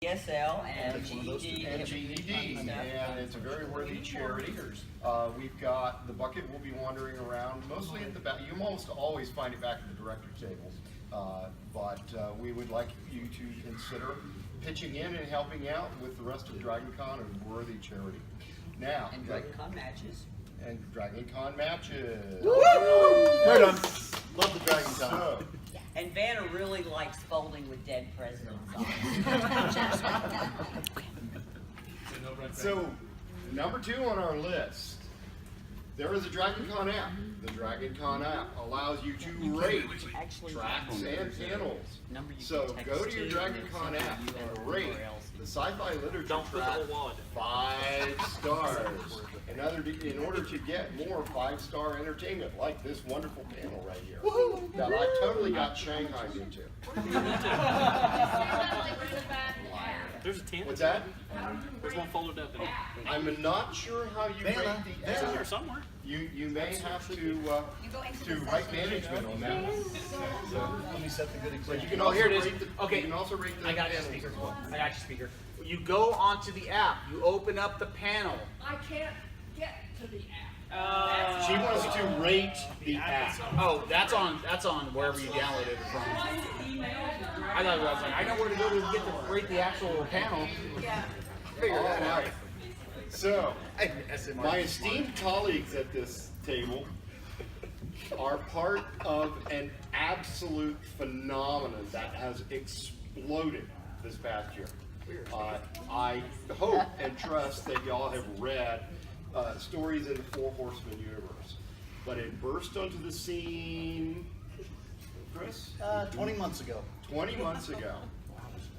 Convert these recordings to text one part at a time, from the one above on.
ESL and GED. GED. And GED, and it's a very worthy charity. We've got, the bucket will be wandering around mostly at the back. You almost always find it back at the director tables, but we would like you to consider pitching in and helping out with the rest of DragonCon, a worthy charity. Now, And DragonCon matches. And DragonCon matches. Woo! Right on. Love the DragonCon. So, And Vanna really likes folding with dead presidents on it. So, number 2 on our list, there is a DragonCon app. The DragonCon app allows you to rate tracks and panels. So go to your DragonCon app and rate the sci-fi literature track 5 stars. In order to get more 5-star entertainment, like this wonderful panel right here, that I totally got shanghaied into. There's a 10. What's that? There's one folded up in it. I'm not sure how you rate the It's in there app. somewhere. You may have to write management on that. Let me set the good But you example. can Oh, also here it is. rate the, Okay. you can also rate the I got your panels speaker. as well. I got your speaker. You go onto the app. You open up the panel. I can't get to the app. She wants to rate the app. Oh, that's on wherever you downloaded it from. I thought I was like, I know where to go to get to rate the actual panel. Yeah. Figure that out. Alright. So, my esteemed colleagues at this table are part of an absolute phenomenon that has exploded this past year. I hope and trust that y'all have read stories in the Four Horsemen universe, but it burst onto the scene, Chris? 20 months ago. 20 months ago.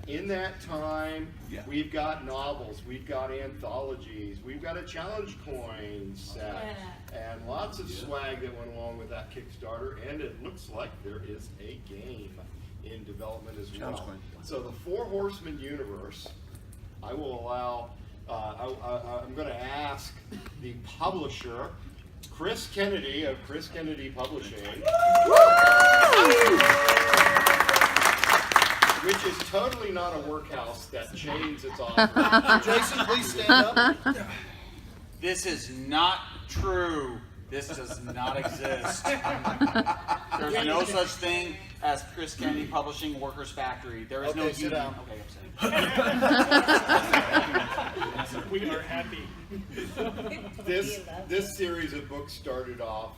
In that time, we've got novels, we've got anthologies, we've got a challenge coin set, and lots of swag that went along with that Kickstarter, and it looks like there is a game in development as well. So the Four Horsemen universe, I will allow, I'm going to ask the publisher, Chris Kennedy of Chris Kennedy Publishing, which is totally not a workhouse that chains its office. Jason, please stand up. This is not true. This does not exist. There's no such thing as Chris Kennedy Publishing Workers Factory. There is no Okay, sit union. down. Okay, I'm saying. We are happy. This series of books started off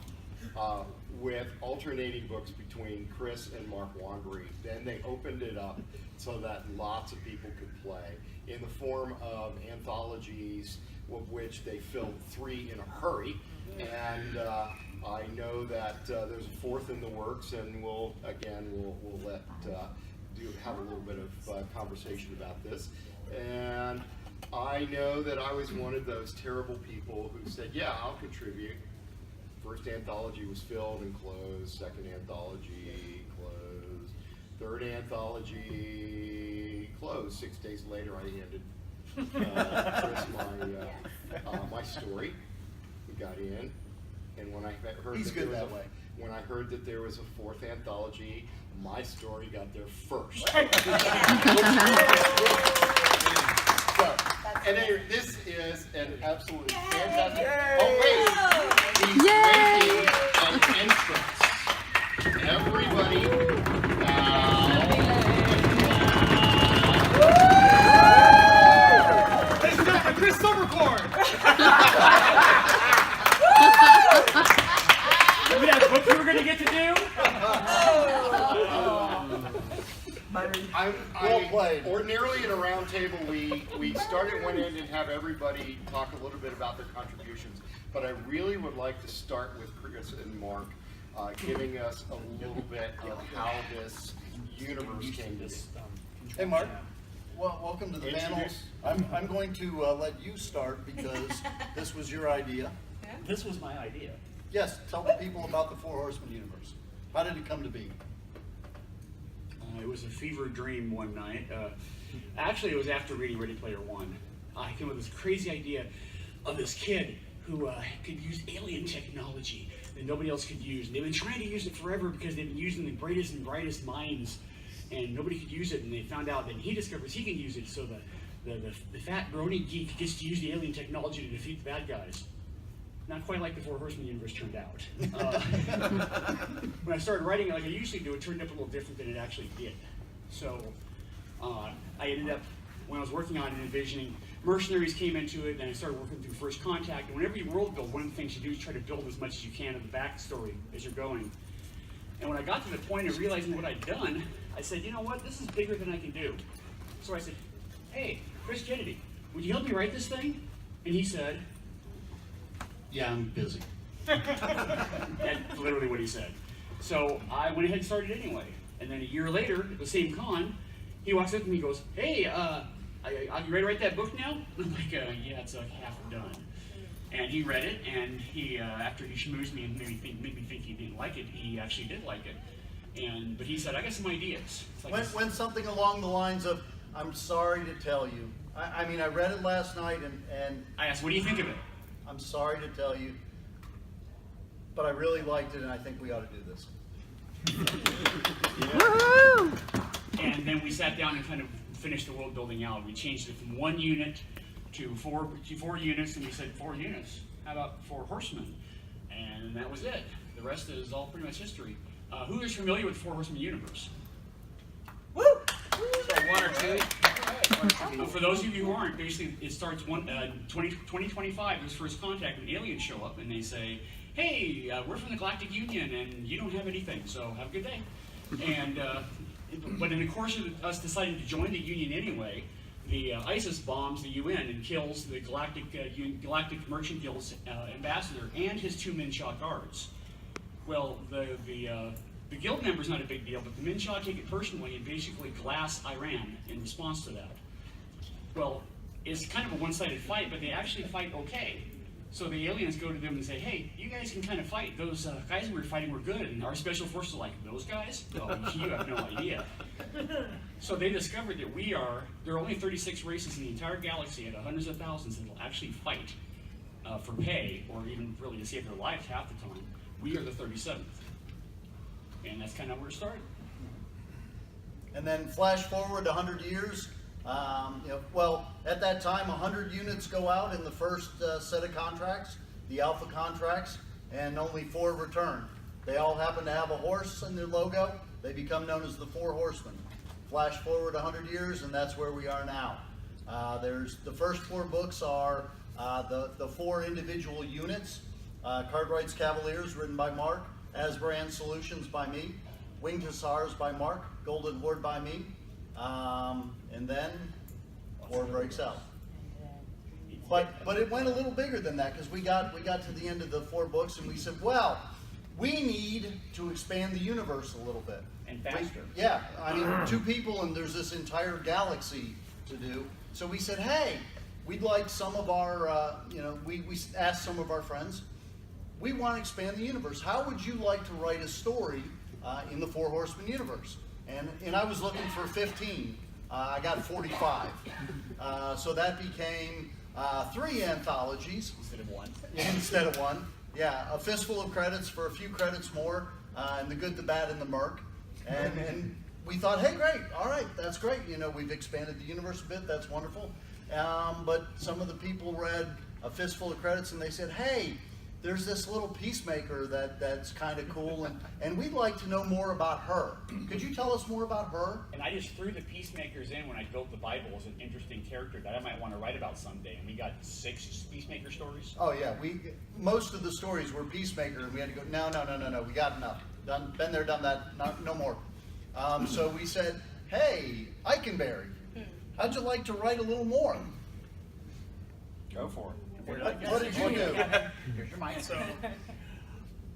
with alternating books between Chris and Mark Wandry. Then they opened it up so that lots of people could play in the form of anthologies, of which they filled 3 in a hurry. And I know that there's a 4th in the works, and we'll let have a little bit of conversation about this. And I know that I was one of those terrible people who said, yeah, I'll contribute. First anthology was filled and closed, second anthology closed, third anthology closed. 6 days later I handed Chris my story. We got in, and when I heard when I heard that there was a 4th anthology, my story got there first. And anyway, this is an absolutely fantastic. Oh wait, he's making an entrance. Everybody, Ladies and gentlemen, Chris Silvercorn! We have books we were going to get to do? Well played. Ordinarily at a round table, we went in and have everybody talk a little bit about their contributions, but I really would like to start with Chris and Mark giving us a little bit of how this universe came to be. Hey, Mark. Well, welcome to the panel. Introduce. I'm going to let you start because this was your idea. This was my idea. Yes, tell the people about the Four Horsemen universe. How did it come to be? It was a fever dream one night. Actually, it was after reading Ready Player One. I came up with this crazy idea of this kid who could use alien technology that nobody else could use. And they've been trying to use it forever because they've been using the greatest and brightest minds and nobody could use it, and they found out that he discovers he can use it, so the fat brony geek gets to use the alien technology to defeat the bad guys. Not quite like the Four Horsemen universe turned out. When I started writing it like I usually do, it turned up a little different than it actually did. So I ended up, when I was working on it, envisioning mercenaries came into it, and I started working through First Contact. And whenever you world build, one of the things you do is try to build as much as you can of the backstory as you're going. And when I got to the point of realizing what I'd done, I said, you know what, this is bigger than I can do. So I said, hey, Chris Kennedy, would you help me write this thing? And he said, Yeah, I'm busy. that's literally what he said. So I went ahead and started anyway. And then a year later, at the same con, he walks up to me and goes, hey, are you ready to write that book now? I'm like, yeah, it's like half done. And he read it, and he, after he schmoozed me and made me think he didn't like it, he actually did like it. But he said, I got some ideas. It's like When something along the lines of, I'm sorry to tell you. I mean, I read it last night, and I asked, what do you think of it? I'm sorry to tell you, but I really liked it, and I think we ought to do this. Woohoo! And then we sat down and kind of finished the world building out. We changed it from 1 unit to four units, and we said 4 units. How about 4 horsemen? And that was it. The rest is all pretty much history. Who is familiar with the 4 Horsemen universe? So 1 or 2. For those of you who aren't, basically it starts 2025, there's First Contact, when aliens show up and they say, hey, we're from the Galactic Union and you don't have anything, so have a good day. And but in the course of us deciding to join the Union anyway, the ISIS bombs the UN and kills the Galactic Merchant Guild's ambassador and his 2 Minshaw guards. Well, the guild member's not a big deal, but the Minshaw take it personally and basically glass Iran in response to that. Well, it's kind of a one-sided fight, but they actually fight okay. So the aliens go to them and say, hey, you guys can kind of fight. Those guys we were fighting were good. And our special forces are like, those guys? Oh, you have no idea. So they discovered that there are only 36 races in the entire galaxy out of hundreds of thousands that will actually fight for pay, or even really to save their lives half the time. We are the 37th. And that's kind of where it started. And then flash forward 100 years. Well, at that time, 100 units go out in the first set of contracts, the alpha contracts, and only 4 return. They all happen to have a horse in their logo. They become known as the 4 Horsemen. Flash forward 100 years, and that's where we are now. The first 4 books are the 4 individual units. Cartwright's Cavaliers, written by Mark. Asbrand Solutions by me. Winged Hussars by Mark. Golden Horde by me. And then War breaks out. But it went a little bigger than that, because we got to the end of the 4 books and we said, well, we need to expand the universe a little bit. And faster. Yeah, I mean, 2 people and there's this entire galaxy to do. So we said, hey, we'd like some of our, we asked some of our friends, we want to expand the universe. How would you like to write a story in the 4 Horsemen universe? And I was looking for 15. I got 45. So that became 3 anthologies. Instead of one. Yeah, a fistful of credits for a few credits more, and the good, the bad, and the murk. And we thought, hey, great, all right, that's great. We've expanded the universe a bit, that's wonderful. But some of the people read a fistful of credits and they said, hey, there's this little peacemaker that's kind of cool, and we'd like to know more about her. Could you tell us more about her? And I just threw the peacemakers in when I built the Bible as an interesting character that I might want to write about someday. And we got 6 peacemaker stories. Oh yeah, most of the stories were peacemaker, and we had to go, no, we got enough. Been there, done that, no more. So we said, hey, Eikenberry, how'd you like to write a little more? Go for it. What did you do? Here's your mic. So,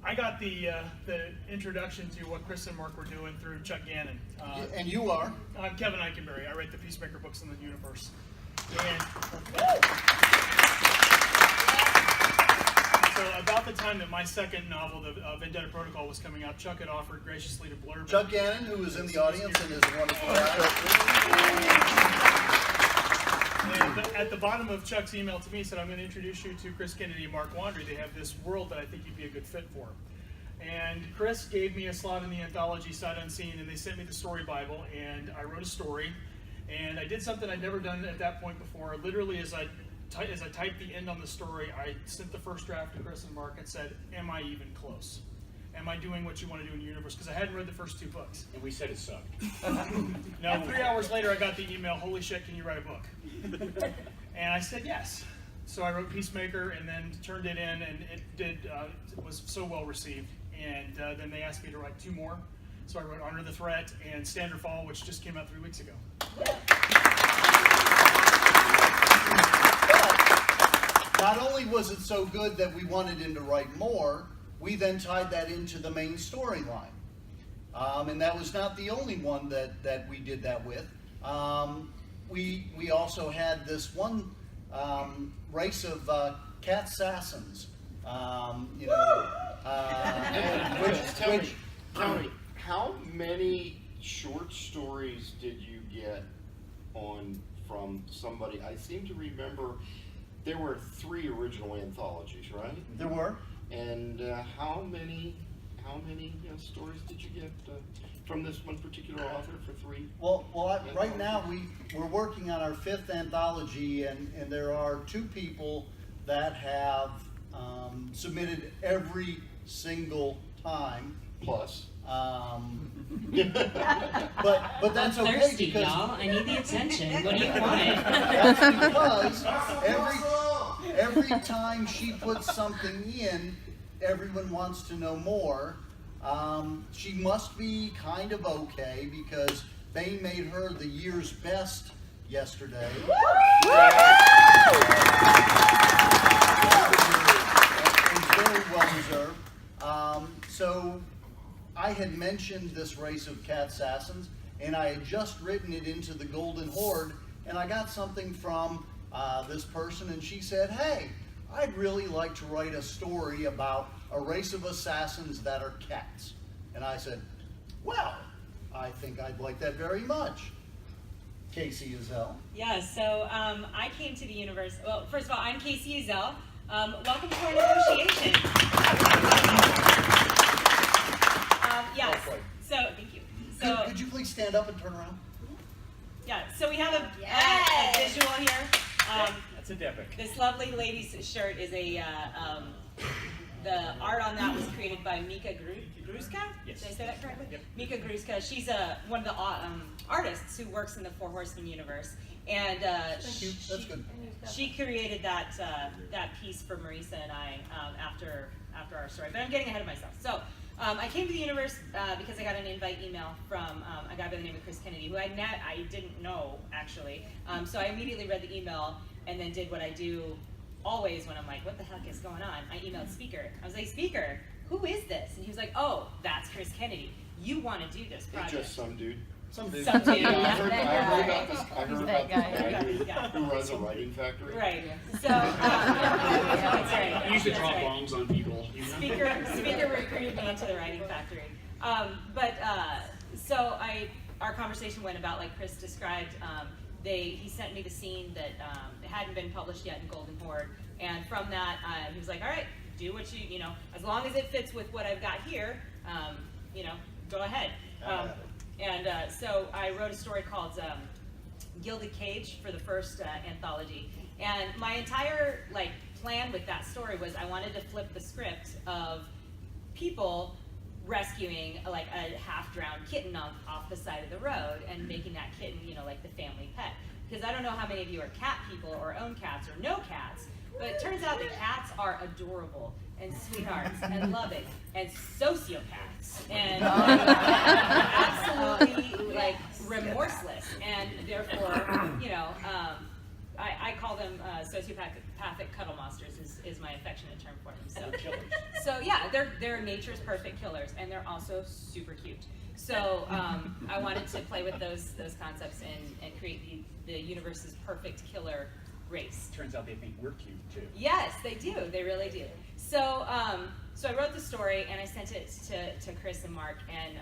I got the introduction to what Chris and Mark were doing through Chuck Gannon. And you are? I'm Kevin Eikenberry. I write the Peacemaker books in the universe. And so about the time that my second novel, the Vendetta Protocol, was coming out, Chuck had offered graciously to blurb. Chuck Gannon, who is in the audience and is a wonderful guy. And at the bottom of Chuck's email to me, he said, I'm going to introduce you to Chris Kennedy and Mark Wandry. They have this world that I think you'd be a good fit for. And Chris gave me a slot in the anthology Sight Unseen, and they sent me the story Bible, and I wrote a story. And I did something I'd never done at that point before. Literally, as I typed the end on the story, I sent the first draft to Chris and Mark and said, am I even close? Am I doing what you want to do in your universe? Because I hadn't read the first 2 books. And we said it sucked. Now, 3 hours later, I got the email, holy shit, can you write a book? And I said yes. So I wrote Peacemaker and then turned it in, and it was so well received. And then they asked me to write 2 more. So I wrote Under the Threat and Standard Fall, which just came out 3 weeks ago. Not only was it so good that we wanted him to write more, we then tied that into the main storyline. And that was not the only one that we did that with. We also had this one race of cat assassins. Tell me, how many short stories did you get from somebody? I seem to remember there were 3 original anthologies, right? There were. And how many stories did you get from this one particular author for 3? Right now we're working on our 5th anthology, and there are 2 people that have submitted every single time. Plus. But that's I'm okay thirsty, because y'all. I need the attention. What do you want? that's because every time she puts something in, everyone wants to know more. She must be kind of okay because they made her the year's best yesterday. It's very well deserved. So I had mentioned this race of cat assassins, and I had just written it into the Golden Horde, and I got something from this person, and she said, hey, I'd really like to write a story about a race of assassins that are cats. And I said, well, I think I'd like that very much. Casey Ezell. Yeah, so I came to the universe. Well, first of all, I'm Casey Ezell. Welcome to our negotiation. Yes. So thank you. So Could you please stand up and turn around? yeah, so we have a visual here. That's a epic. This lovely lady's shirt is a. The art on that was created by Mika Gruska. Yes. Did I say that correctly? Yep. Mika Gruska. She's one of the artists who works in the Four Horsemen universe, and Thank you. That's good. she created that piece for Marisa and I after our story. But I'm getting ahead of myself. So I came to the universe because I got an invite email from a guy by the name of Chris Kennedy, who I didn't know actually. So I immediately read the email and then did what I do always when I'm like, what the heck is going on? I emailed Speaker. I was like, Speaker, who is this? And he was like, oh, that's Chris Kennedy. You want to do this project? Just some dude. Some dude. Some dude. I heard Yeah. about this. I heard about this guy who runs a writing factory. Right. So that's right. He used to That's drop right. bombs on people. Speaker recruited me into the writing factory. So our conversation went about, like Chris described, he sent me the scene that it hadn't been published yet in Golden Horde, and from that he was like, all right, do what you know, as long as it fits with what I've got here, go ahead. So I wrote a story called Gilded Cage for the first anthology, and my entire plan with that story was I wanted to flip the script of people rescuing a half-drowned kitten off the side of the road and making that kitten, like the family pet. Because I don't know how many of you are cat people or own cats or know cats, but it turns out that cats are adorable and sweethearts and loving and sociopaths and absolutely remorseless, and therefore, I call them sociopathic cuddle monsters is my affectionate term for them. So yeah, they're nature's perfect killers, and they're also super cute. So I wanted to play with those concepts and create the universe's perfect killer race. Turns out they think we're cute too. Yes, they do. They really do. So so I wrote the story and I sent it to Chris and Mark, and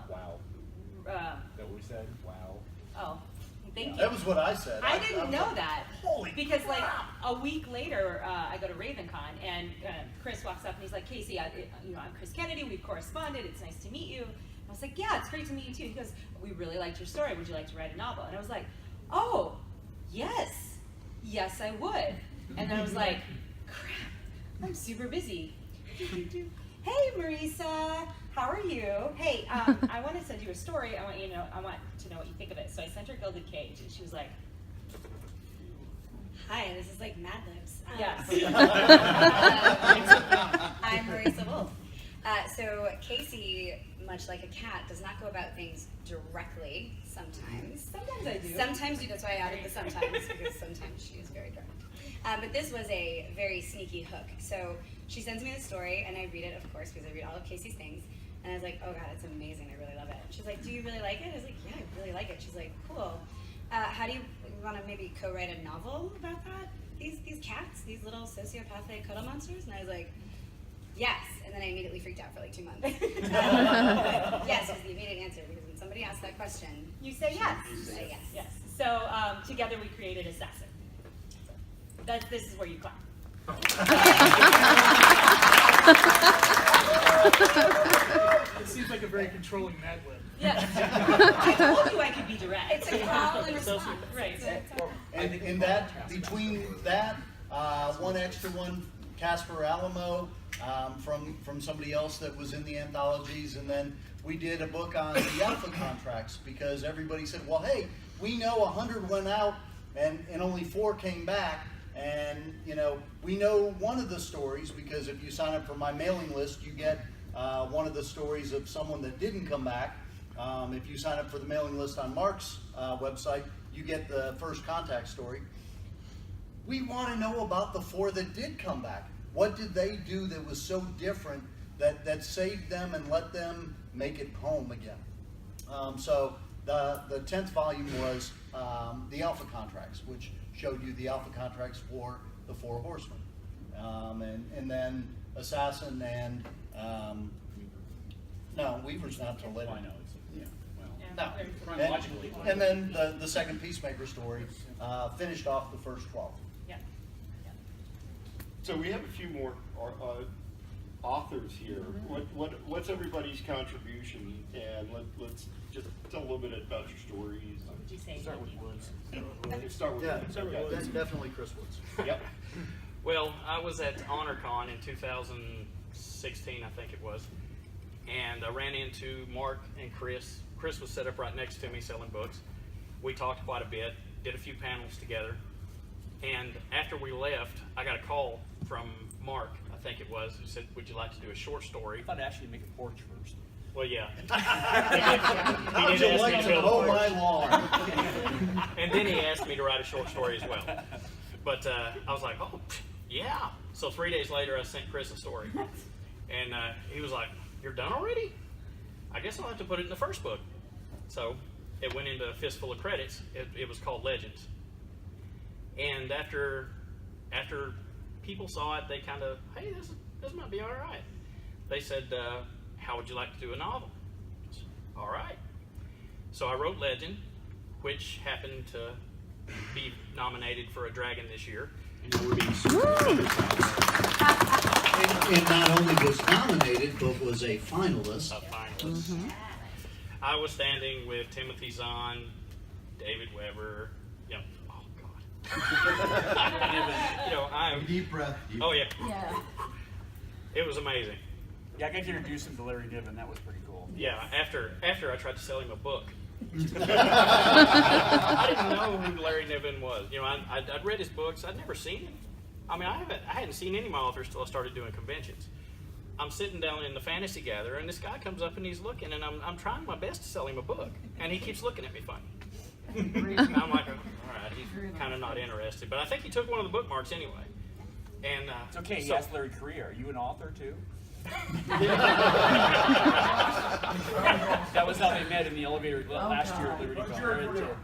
Wow. Is that what we said? Wow. oh, Thank you. That was what I said. I didn't know that. Holy Because like a week later, I go to RavenCon and Chris walks up and he's like, Casey, I'm Chris Kennedy. We've corresponded. It's nice to meet you. I was like, yeah, it's great to meet you too. He goes, we really liked your story. Would you like to write a novel? And I was like, oh, yes, I would. And then I was like, crap, I'm super busy. Hey, Marisa, how are you? Hey, I want to send you a story. I want to know what you think of it. So I sent her Gilded Cage, and she was like, hi, this is like Mad Libs. yes. I'm Marisa Wolf. So Casey, much like a cat, does not go about things directly sometimes. Sometimes I do. Sometimes you, that's why I added the sometimes, because sometimes she is very direct. But this was a very sneaky hook. So she sends me the story, and I read it, of course, because I read all of Casey's things. And I was like, oh God, it's amazing. I really love it. She's like, do you really like it? I was like, yeah, I really like it. She's like, cool. How do you want to maybe co-write a novel about that? These cats, these little sociopathic cuddle monsters? And I was like, yes. And then I immediately freaked out for like 2 months. Yes was the immediate answer, because when somebody asks that question, You say yes. you say yes. Yes. So together we created Assassin. So this is where you clap. It seems like a very controlling Mad Lib. Yes. I told you I could be direct. It's a call and response. Right. And that, between that, one extra one, Casper Alamo, from somebody else that was in the anthologies, and then we did a book on the alpha contracts, because everybody said, well, hey, we know 100 went out and only 4 came back, and we know one of the stories, because if you sign up for my mailing list, you get one of the stories of someone that didn't come back. If you sign up for the mailing list on Mark's website, you get the first contact story. We want to know about the 4 that did come back. What did they do that was so different that saved them and let them make it home again? So the 10th volume was the alpha contracts, which showed you the alpha contracts for the 4 Horsemen. And then Assassin and, no, Weaver's not till later. I know. Yeah, No. very cool. Chronologically. And then the second Peacemaker story finished off the first 12. Yeah. So we have a few more authors here. What's everybody's contribution? And let's just tell a little bit about your stories. What would you say? Start with Woods. Start with Yeah, okay. that's definitely Chris Woods. Yep. Well, I was at HonorCon in 2016, I think it was, and I ran into Mark and Chris. Chris was set up right next to me selling books. We talked quite a bit, did a few panels together, and after we left, I got a call from Mark, I think it was, who said, would you like to do a short story? I thought actually make a porch first. Well, yeah. How would you like to mow my lawn? And then he asked me to write a short story as well. But I was like, oh, yeah. So 3 days later, I sent Chris a story. And he was like, you're done already? I guess I'll have to put it in the first book. So it went into a fistful of credits. It was called Legends. And after people saw it, they kind of, hey, this might be all right. They said, how would you like to do a novel? I said, all right. So I wrote Legend, which happened to be nominated for a Dragon this year. And we're being super It not only was nominated, but was a finalist. A finalist. I was standing with Timothy Zahn, David Weber. Oh God. I'm. Deep breath. Oh yeah. It was amazing. Yeah, I got to introduce him to Larry Niven. That was pretty cool. Yeah. After I tried to sell him a book. I didn't know who Larry Niven was. I'd read his books. I'd never seen him. I mean, I hadn't seen any of my authors till I started doing conventions. I'm sitting down in the Fantasy Gather, and this guy comes up and he's looking, and I'm trying my best to sell him a book, and he keeps looking at me funny. And I'm like, all right, he's kind of not interested, but I think he took one of the bookmarks anyway. And It's okay. He asked Larry Correa, are you an author too? That was how they met in the elevator last year at Liberty Bell.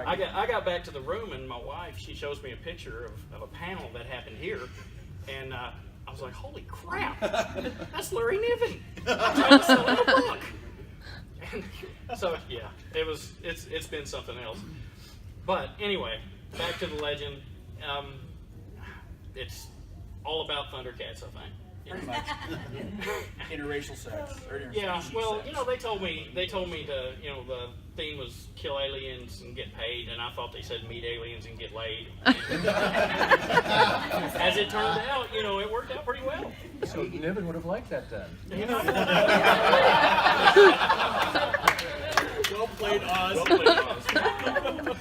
I got back to the room, and my wife, she shows me a picture of a panel that happened here, and I was like, holy crap, that's Larry Niven. I'm trying to sell him a book. And so yeah, it's been something else. But anyway, back to the legend. It's all about Thundercats, I think. Pretty much. Interracial sex. Or Yeah, interspecies well, sex. you know, they told me to, you know, the theme was kill aliens and get paid, and I thought they said meet aliens and get laid. And as it turned out, you know, it worked out pretty well. So Niven would have liked that then. You know? Well played, Oz. Well played, Oz.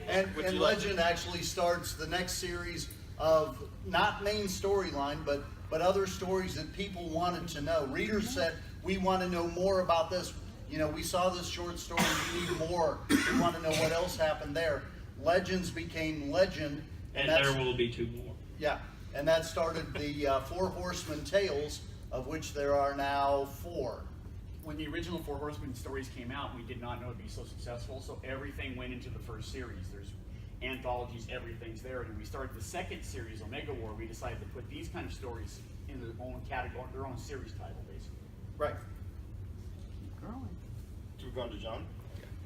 And Legend actually starts the next series of not main storyline, but other stories that people wanted to know. Readers said, we want to know more about this. You know, we saw this short story, we need more. We want to know what else happened there. Legends became Legend. And there will be 2 more. Yeah, and that started the 4 Horsemen tales, of which there are now 4. When the original 4 Horsemen stories came out, we did not know it'd be so successful, so everything went into the first series. There's anthologies, everything's there. And when we started the second series, Omega War, we decided to put these kind of stories in their own category, their own series title, basically. Right. Do we go on to John?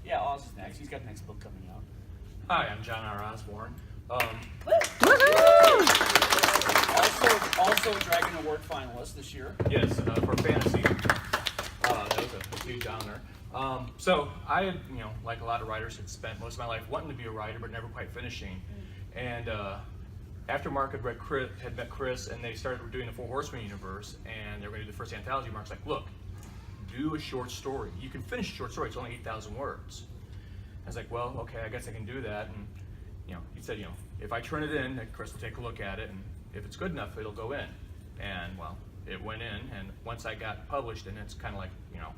Yeah, Oz is next. He's got the next book coming out. Hi, I'm John R. Osborne. Also a Dragon Award finalist this year. Yes, for fantasy. That was a huge honor. So I had, you know, like a lot of writers, had spent most of my life wanting to be a writer, but never quite finishing. And after Mark had met Chris, and they started doing the 4 Horsemen universe, and they were going to do the first anthology, Mark's like, look, do a short story. You can finish a short story, it's only 8,000 words. I was like, well, okay, I guess I can do that. And you know, he said, you know, if I turn it in, then Chris will take a look at it, and if it's good enough, it'll go in. And well, it went in, and once I got published, and it's kind of like, you know,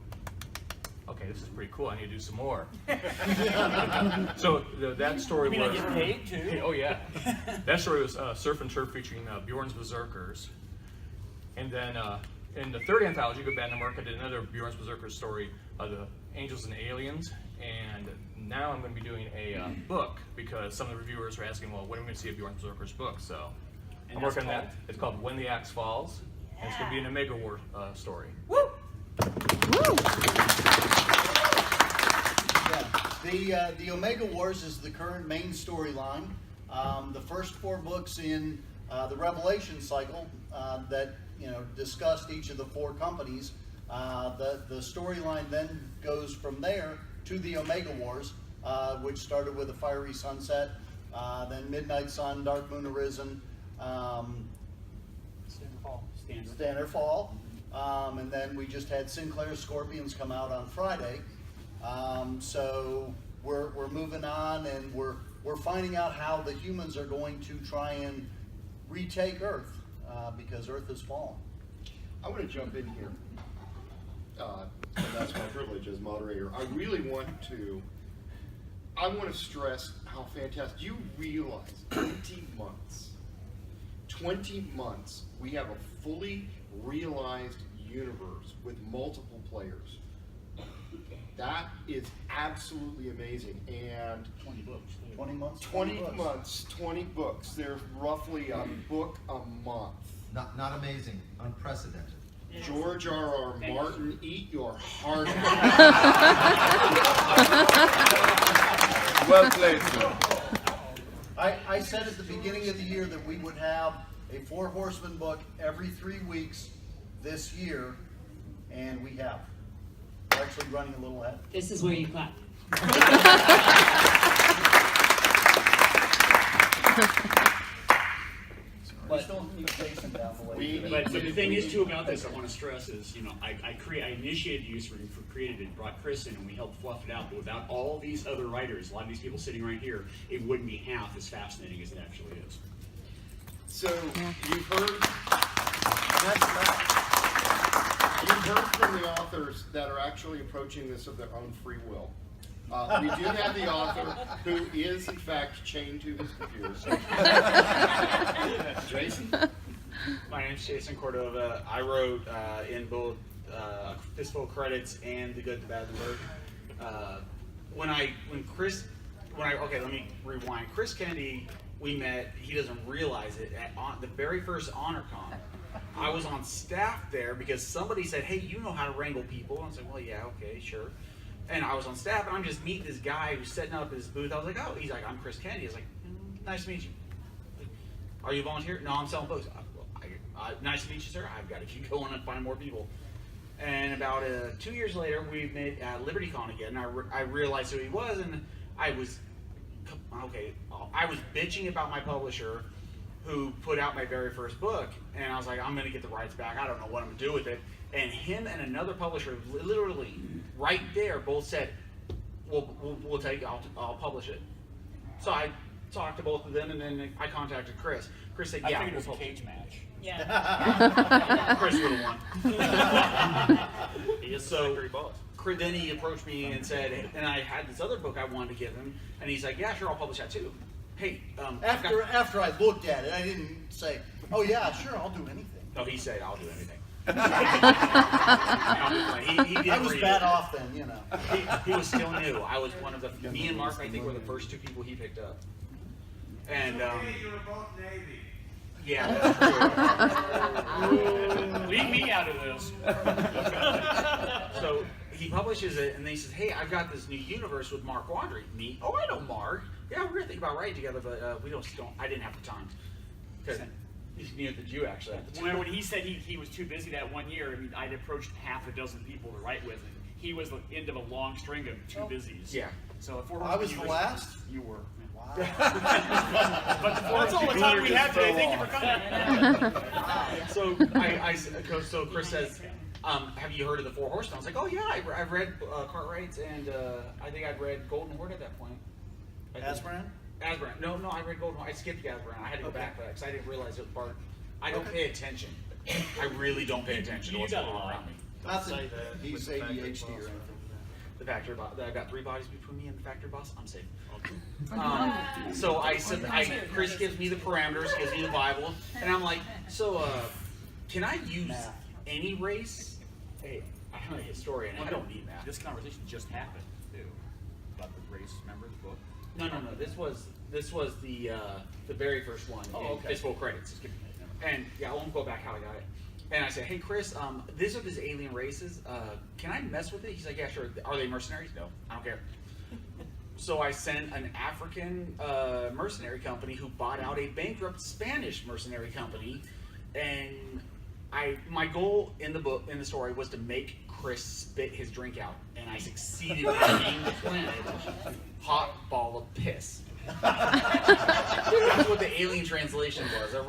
okay, this is pretty cool. I need to do some more. So that story You mean was. I get paid too? Oh yeah, that story was Surf and Turf featuring Bjorn's Berserkers, and then in the third anthology, Good Bad and Mark, I did another Bjorn's Berserkers story, the Angels and Aliens, and now I'm going to be doing a book because some of the reviewers are asking, well, when are we going to see a Bjorn's Berserkers book? So I'm working on that. It's called When the Axe Falls, and it's going to be an Omega War story. Woo! Yeah, the Omega Wars is the current main storyline. The first 4 books in the Revelation cycle that, you know, discussed each of the 4 companies. The storyline then goes from there to the Omega Wars, which started with A Fiery Sunset, then Midnight Sun, Dark Moon Arisen, Standard Fall, and then we just had Sinclair's Scorpions come out on Friday. So we're moving on, and we're finding out how the humans are going to try and retake Earth, because Earth has fallen. I want to jump in here. And that's my privilege as moderator. I really want to stress how fantastic. You realize 20 months, we have a fully realized universe with multiple players. That is absolutely amazing. And 20 books. 20 months? 20 months, 20 books. There's roughly a book a month. Not amazing, unprecedented. George R.R. Martin, eat your heart out. Well played, sir. I said at the beginning of the year that we would have a 4 Horsemen book every 3 weeks this year, and we have. We're actually running a little ahead. This is where you clap. We still need Jason down the way. But the thing is too about this, I want to stress is, you know, I initiated the use room, created it, brought Chris in, and we helped fluff it out. But without all these other writers, a lot of these people sitting right here, it wouldn't be half as fascinating as it actually is. So you've heard from the authors that are actually approaching this of their own free will. We do have the author who is in fact chained to his computer. Jason? My name's Jason Cordova. I wrote in both Fistful of Credits and The Good, the Bad, and the Worst. Okay, let me rewind. Chris Kennedy, we met, he doesn't realize it, at the very first HonorCon. I was on staff there because somebody said, hey, you know how to wrangle people. And I said, well, yeah, okay, sure. And I was on staff, and I'm just meeting this guy who's setting up his booth. I was like, oh, he's like, I'm Chris Kennedy. I was like, nice to meet you. Like, are you a volunteer? No, I'm selling books. Nice to meet you, sir. I've got to keep going and find more people. And about 2 years later, we met at LibertyCon again. And I realized who he was, and I was bitching about my publisher who put out my very first book, and I was like, I'm going to get the rights back. I don't know what I'm going to do with it. And him and another publisher, literally right there, both said, we'll take it, I'll publish it. So I talked to both of them, and then I contacted Chris. Chris said, yeah, I figured it was a cage match. Yeah. Chris would have won. He is So- the factory boss. Then he approached me and said, and I had this other book I wanted to give him, and he's like, yeah, sure, I'll publish that too. Hey, After I looked at it, I didn't say, oh yeah, sure, I'll do anything. no, he said, I'll do anything. He I was read bad it. off then, you know. He was still new. I was one of the, me and Mark, I think, were the first 2 people he picked up. And, you were both Navy. yeah, that's true. Leave me out of this. So he publishes it, and then he says, hey, I've got this new universe with Mark Wandry. Me? Oh, I know Mark. Yeah, we're going to think about writing together, but I didn't have the time. Because neither did you, actually, at the time. When he said he was too busy that 1 year, I mean, I'd approached half a dozen people to write with, and he was the end of a long string of too busies. Yeah. So if I was the last? You were. Wow. But that's all the time we have today. Thank you for coming. So Chris says, have you heard of the 4 Horsemen? I was like, oh yeah, I've read Cartwright's, and I think I'd read Golden Horde at that point. Asbran? Asbran. No, I read Golden Horde. I skipped the Asbran. I had to go back for that because I didn't realize it was part. I don't pay attention. I really don't pay attention to what's going on around me. Nothing. He's ADHD or anything. The factory boss. I've got 3 bodies between me and the factory boss. I'm safe. So I said, Chris gives me the parameters, gives me the Bible, and I'm like, so can I use any race? Hey, I'm a historian. I don't need math. This conversation just happened too about the race. Remember the book? No. This was the very first one. Oh, in okay. Fistful of Credits. And yeah, I won't go back how I got it. And I said, hey Chris, these are these alien races. Can I mess with it? He's like, yeah, sure. Are they mercenaries? No, I don't care. So I sent an African mercenary company who bought out a bankrupt Spanish mercenary company, and my goal in the story was to make Chris spit his drink out, and I succeeded in making the planet hot ball of piss. That's what the alien translation was. And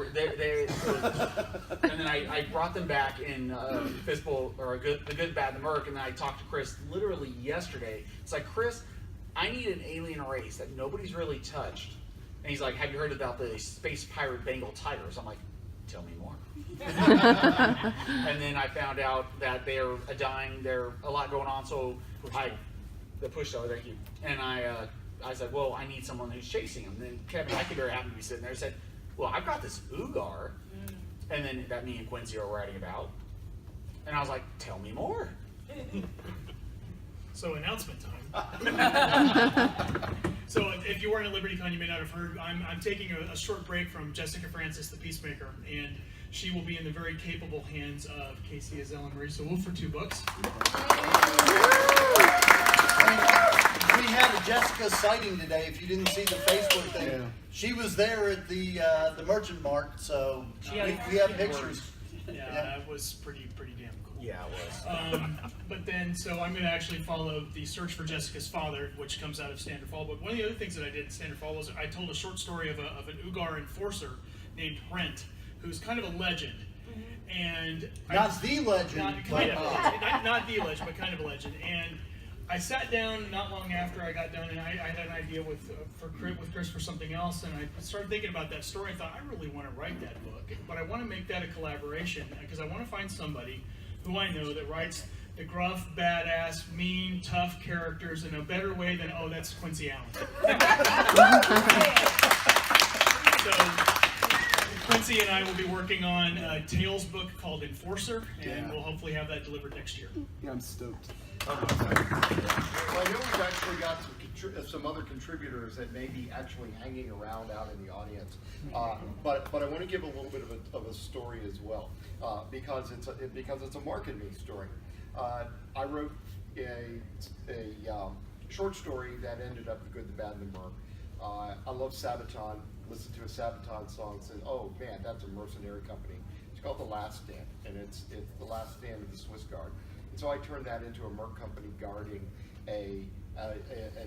then I brought them back in Fistful, or The Good, Bad, and the Merc, and then I talked to Chris literally yesterday. It's like, Chris, I need an alien race that nobody's really touched. And he's like, have you heard about the space pirate Bengal tigers? I'm like, tell me more. And then I found out that they're dying. There's a lot going on. So the push dog, thank you. And I said, well, I need someone who's chasing them. And then Kevin Eikenberry happened to be sitting there and said, well, I've got this Ugar. And then that me and Quincy are writing about. And I was like, tell me more. So announcement time. So if you weren't at LibertyCon, you may not have heard. I'm taking a short break from Jessica Francis, the Peacemaker, and she will be in the very capable hands of Casey Azell and Marisa Wolf for 2 books. We had a Jessica sighting today. If you didn't see the Facebook thing, she was there at the Merchant Mart. So we have pictures. Yeah, that was pretty damn cool. Yeah, it was. But then, so I'm going to actually follow the search for Jessica's father, which comes out of Standard Fall. But one of the other things that I did in Standard Fall was I told a short story of an Ugar enforcer named Rent, who's kind of a legend. And not the legend, not the legend, but kind of a legend. And I sat down not long after I got done, and I had an idea with Chris for something else, and I started thinking about that story. I thought, I really want to write that book, but I want to make that a collaboration, because I want to find somebody who I know that writes the gruff, badass, mean, tough characters in a better way than, oh, that's Quincy Allen. So Quincy and I will be working on a Tales book called Enforcer, and we'll hopefully have that delivered next year. Yeah, I'm stoked. Well, I know we've actually got some other contributors that may be actually hanging around out in the audience, but I want to give a little bit of a story as well, because it's a Mark and Me story. I wrote a short story that ended up The Good, the Bad, and the Merc. I love Sabaton. Listened to a Sabaton song and said, "Oh man, that's a mercenary company." It's called The Last Stand, and it's the last stand of the Swiss Guard. And so I turned that into a merc company guarding an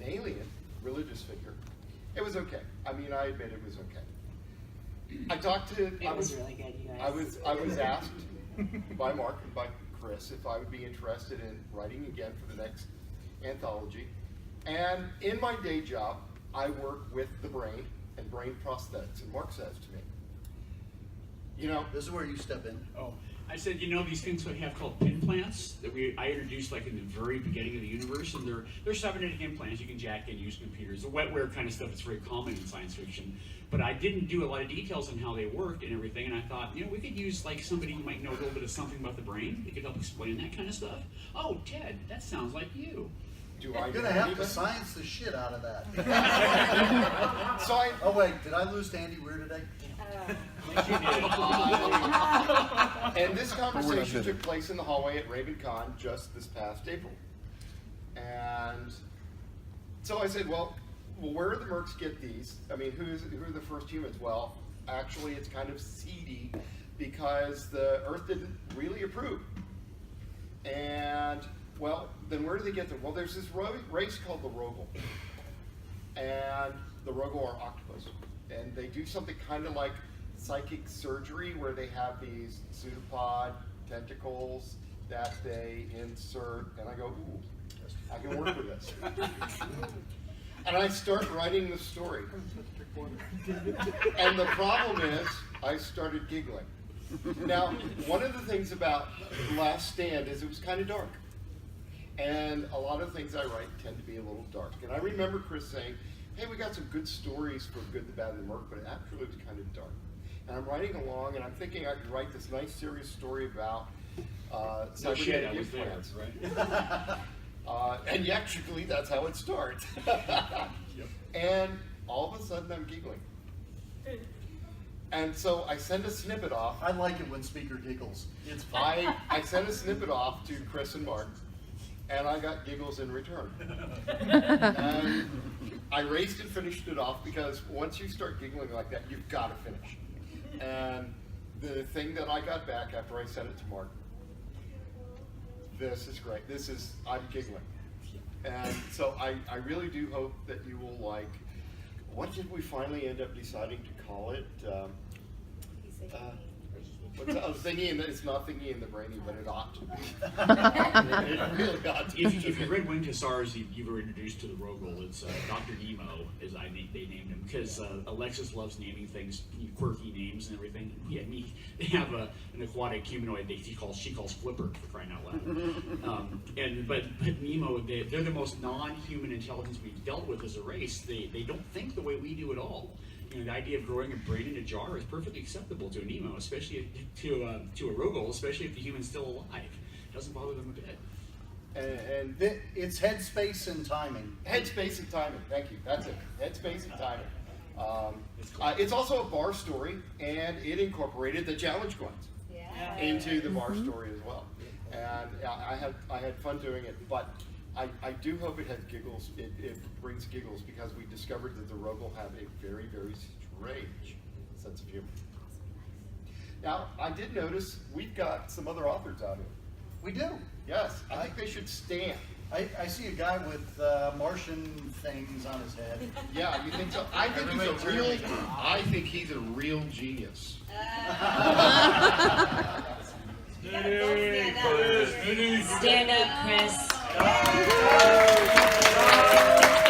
alien religious figure. It was okay. I mean, I admit it was okay. I talked to. It was really good, you guys. I was asked by Mark and by Chris if I would be interested in writing again for the next anthology. And in my day job, I work with the brain and brain prosthetics. And Mark says to me, you know, This is where you step in. Oh, I said, you know, these things we have called implants that I introduced like in the very beginning of the universe, and they're cybernetic implants you can jack in, use computers, the wetware kind of stuff that's very common in science fiction. But I didn't do a lot of details on how they worked and everything, and I thought, you know, we could use like somebody who might know a little bit of something about the brain. They could help explain that kind of stuff. Oh, Ted, that sounds like you. do I You're do gonna have to anything? science the shit out of that. So I, Oh wait, did I lose to Andy Weir today? and this conversation took place in the hallway at DragonCon just this past April. And so I said, well, where do the mercs get these? I mean, who are the first humans? Well, actually, it's kind of seedy because the Earth didn't really approve. And, well, then where do they get them? Well, there's this race called the Rogel. And the Rogel are octopus. And they do something kind of like psychic surgery where they have these pseudopod tentacles that they insert. And I go, ooh, I can work with this. And I start writing the story. And the problem is, I started giggling. Now, one of the things about Last Stand is it was kind of dark. And a lot of things I write tend to be a little dark. And I remember Chris saying, hey, we got some good stories for Good, the Bad, and the Merc, but it actually was kind of dark. And I'm writing along, and I'm thinking I could write this nice, serious story about No shit, I cybernetic was there, implants. right? And actually, that's how it starts. And all of a sudden, I'm giggling. And so I send a snippet off. I like it when speaker giggles. It's fine. I sent a snippet off to Chris and Mark, and I got giggles in return. And I raced and finished it off because once you start giggling like that, you've got to finish. And the thing that I got back after I sent it to Mark, this is great. I'm giggling. And so I really do hope that you will like, what did we finally end up deciding to call it? It's not Thingy and the Brainy, but it ought to be. It really ought to be. If you read Wind Hussars, you were introduced to the Rogel. It's Dr. Nemo, as they named him, because Alexis loves naming things, quirky names and everything. Yeah, they have an aquatic humanoid that she calls Flipper, for crying out loud. But Nemo, they're the most non-human intelligence we've dealt with as a race. They don't think the way we do at all. You know, the idea of growing a brain in a jar is perfectly acceptable to a Nemo, especially to a Rogel, especially if the human's still alive. It doesn't bother them a bit. And It's headspace and timing. headspace and timing. Thank you. That's it. Headspace and timing. It's also a bar story, and it incorporated the challenge coins into the bar story as well. And I had fun doing it, but I do hope it has giggles. It brings giggles because we discovered that the Rogel have a very, very strange sense of humor. Now, I did notice we've got some other authors out here. We do. Yes, I think they should stand. I see a guy with Martian things on his head. Yeah, you think so? I think he's a real genius. Stand up, Chris.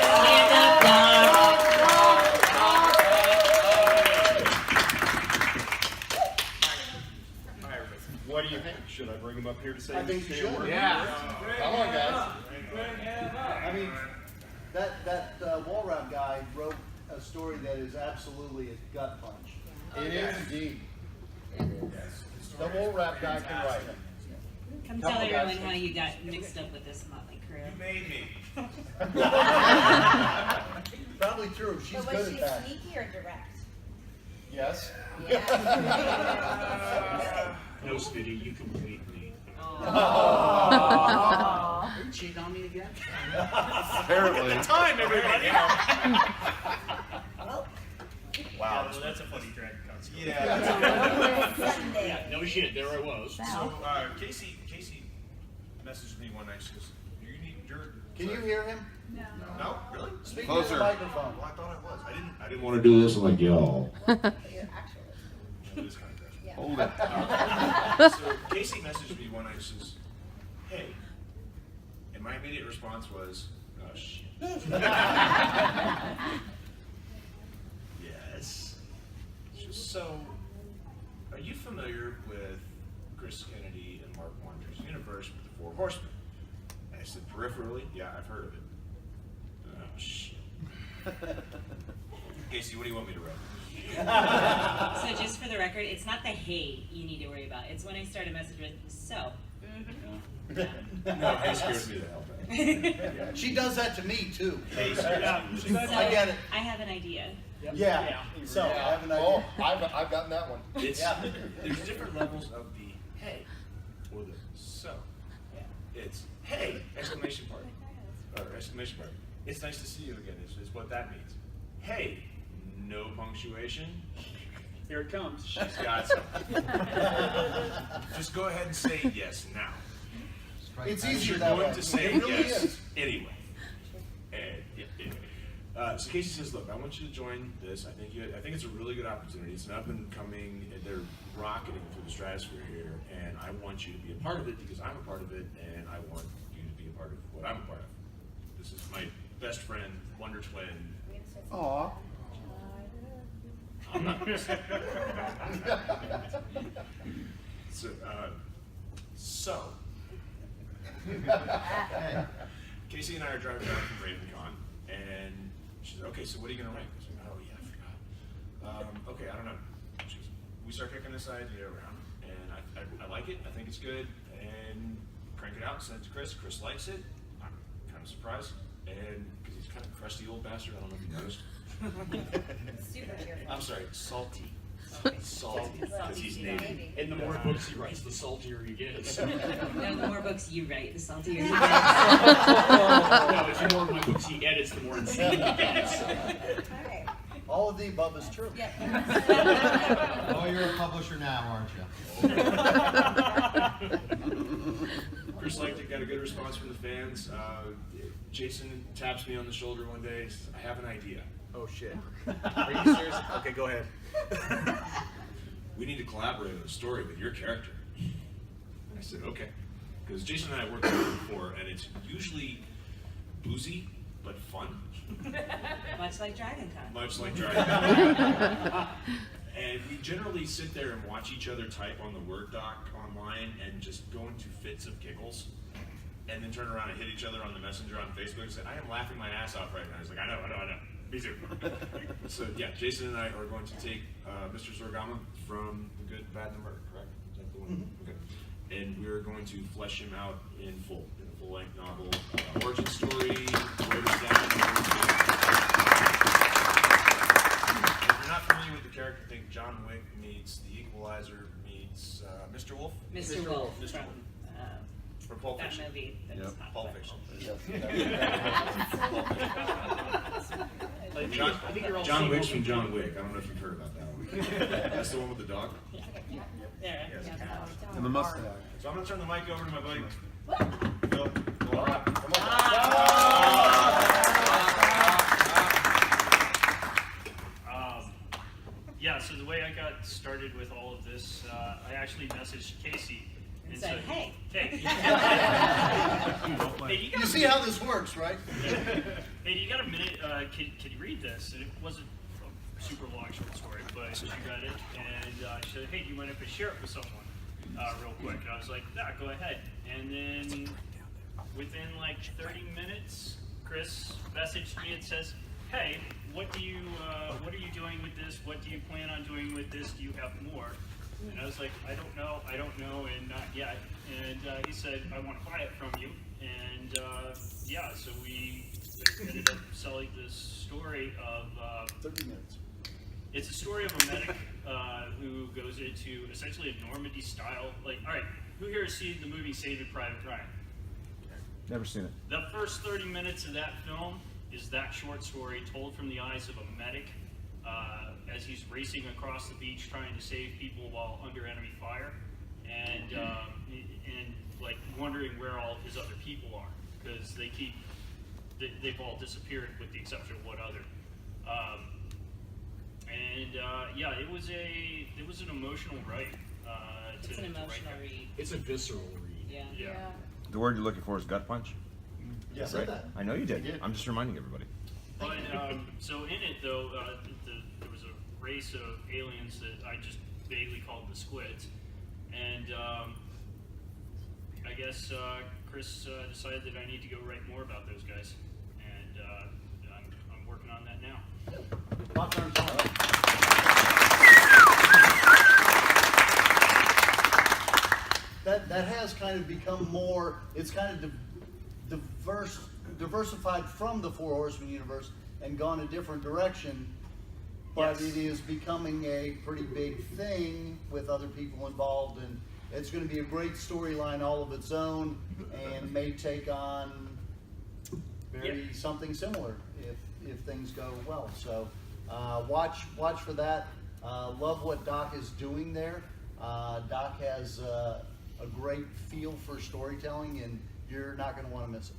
Stand up, Doc. What do you think? Should I bring him up here to say? I think you should. Yeah. Come on, guys. I mean, that wall wrap guy wrote a story that is absolutely a gut punch. It is indeed. The wall wrap guy can write. Come tell everyone how you got mixed up with this motley crew. You made me. Probably true. She's But good was at she that. sneaky or direct? Yes. Yeah. No, Smitty, you complete me. cheating on me again? Apparently. Time, everybody. Well, Wow, well, that's a funny DragonCon story. Yeah. Sunday. Yeah, no shit, there I was. So Casey messaged me one night. She goes, Can you hear him? No, really? Speak Closer. to the microphone. Well, I thought I was. I didn't want to do this. I'm like, yo. Your actual. It is kind of crazy. Yeah. Hold it. So Casey messaged me one night and says, hey. And my immediate response was, oh shit. Yes. So, are you familiar with Chris Kennedy and Mark Wander's universe with the Four Horsemen? And I said, peripherally, yeah, I've heard of it. Oh shit. Casey, what do you want me to write? So just for the record, it's not the hey you need to worry about. It's when I start a message with so. No, hey scares me to hell. She does that to me too. Hey, So I get it. I have an idea. Yeah. So I have an idea. Oh, I've gotten that one. It's, Yeah. There's different levels of the hey or the so. It's hey! Exclamation mark. Or exclamation mark. It's nice to see you again, is what that means. Hey! No punctuation. Here it comes. She's got some. Just go ahead and say yes now. It's You're easier that going way. to say It really yes is. anyway. And yeah, anyway. So Casey says, "Look, I want you to join this. I think it's a really good opportunity. It's an up and coming. They're rocketing through the stratosphere here, and I want you to be a part of it because I'm a part of it, and I want you to be a part of what I'm a part of. This is my best friend, Wonder Twin. Aw. I'm not." So. Casey and I are driving back from DragonCon, and she said, "Okay, so what are you gonna rank?" I said, "Oh yeah, I forgot. Okay, I don't know." She goes, we start kicking this idea around, and I like it. I think it's good, and crank it out. Send it to Chris. Chris likes it. I'm kind of surprised, and because he's kind of crusty old bastard. I don't know if you noticed. Super cheerful. I'm sorry, salty. Salty, because he's Navy. And the more books he writes, the saltier he gets. No, the more books you write, the saltier you get. No, the more of my books he edits, the more insane he gets. Alright. All of the above is true. Oh, you're a publisher now, aren't you? Chris liked it, got a good response from the fans. Jason taps me on the shoulder one day, says, "I have an idea." Oh shit. Are you serious? Okay, go ahead. "We need to collaborate on a story with your character." I said, "Okay." Because Jason and I worked together before, and it's usually boozy, but fun. Much like DragonCon. Much like DragonCon. And we generally sit there and watch each other type on the Word doc online and just go into fits of giggles. And then turn around and hit each other on the messenger on Facebook and say, "I am laughing my ass off right now." He's like, I know. Me too. So yeah, Jason and I are going to take Mr. Zorgama from The Good, Bad, and the Murder, correct? Is that the one? Okay. And we're going to flesh him out in a full-length novel, origin story, writer's down. If you're not familiar with the character, think John Wick meets The Equalizer meets Mr. Wolf. Mr. Wolf. Mr. From, Wolf. From Pulp that Fiction. movie that was not Pulp Fiction. John Wick's from John Wick. I don't know if you've heard about that one. That's the one with the dog? There. Yes. Yeah. And the mustache. So I'm going to turn the mic over to my buddy. Phil. Come on. Yeah, so the way I got started with all of this, I actually messaged Casey And said, hey. Hey, You see how this works, right? hey, you got a minute? Can you read this? And it wasn't a super long short story, but she read it, and she said, hey, do you mind if I share it with someone real quick? And I was like, yeah, go ahead. And then within like 30 minutes, Chris messaged me and says, hey, what are you doing with this? What do you plan on doing with this? Do you have more? And I was like, I don't know, and not yet. And he said, I want to buy it from you. And yeah, so we ended up selling this story of 30 minutes. It's a story of a medic who goes into essentially a Normandy style. Like, all right, who here has seen the movie Saving Private Ryan? Never seen it. The first 30 minutes of that film is that short story told from the eyes of a medic as he's racing across the beach trying to save people while under enemy fire, and like wondering where all his other people are, because they've all disappeared with the exception of one other. Yeah, it was an emotional write. It's an emotional read. It's a visceral read. Yeah. The word you're looking for is gut punch. Yes, I Right? said that. I know you did. I'm just reminding everybody. But so in it though, there was a race of aliens that I just vaguely called the Squids, and I guess Chris decided that I need to go write more about those guys, and I'm working on that now. Popcorn time. That has kind of become more. It's kind of diversified from the Four Horsemen universe and gone a different direction. But Yes. it is becoming a pretty big thing with other people involved, and it's going to be a great storyline all of its own, and may take on something similar if things go well. So watch for that. Love what Doc is doing there. Doc has a great feel for storytelling, and you're not going to want to miss it.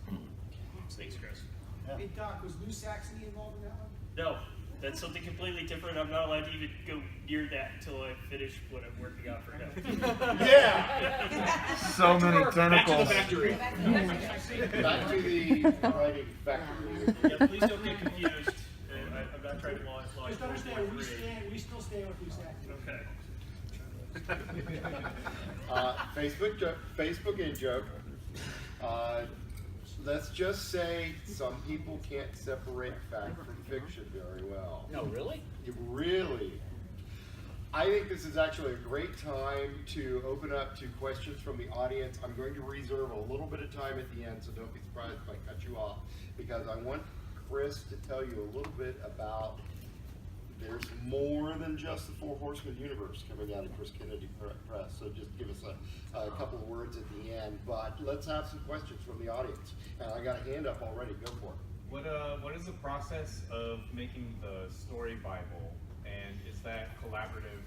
Thanks, Chris. Yeah. Hey, Doc, was New Saxony involved in that one? No, that's something completely different. I'm not allowed to even go near that until I finish what I'm working on for him. Yeah. So many Back to the tentacles. factory. Back to the writing factory. Yeah, please don't get confused. I'm not trying to launch Just understand, we still stand with New Saxony. Okay. Facebook in joke. Let's just say some people can't separate fact from fiction very well. No, really? Really. I think this is actually a great time to open up to questions from the audience. I'm going to reserve a little bit of time at the end, so don't be surprised if I cut you off, because I want Chris to tell you a little bit about there's more than just the Four Horsemen universe coming out of Chris Kennedy Press. So just give us a couple of words at the end. But let's have some questions from the audience. And I got a hand up already. Go for it. What is the process of making the story Bible, and is that collaborative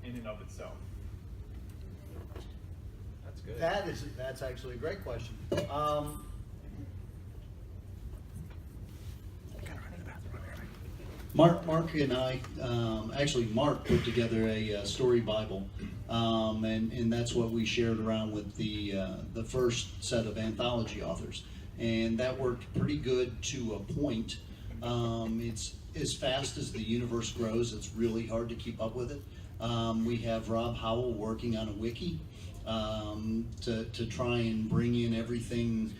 in and of itself? That's good. That's actually a great question. Mark and I, actually Mark put together a story Bible, and that's what we shared around with the first set of anthology authors, and that worked pretty good to a point. It's as fast as the universe grows, it's really hard to keep up with it. We have Rob Howell working on a wiki to try and bring in everything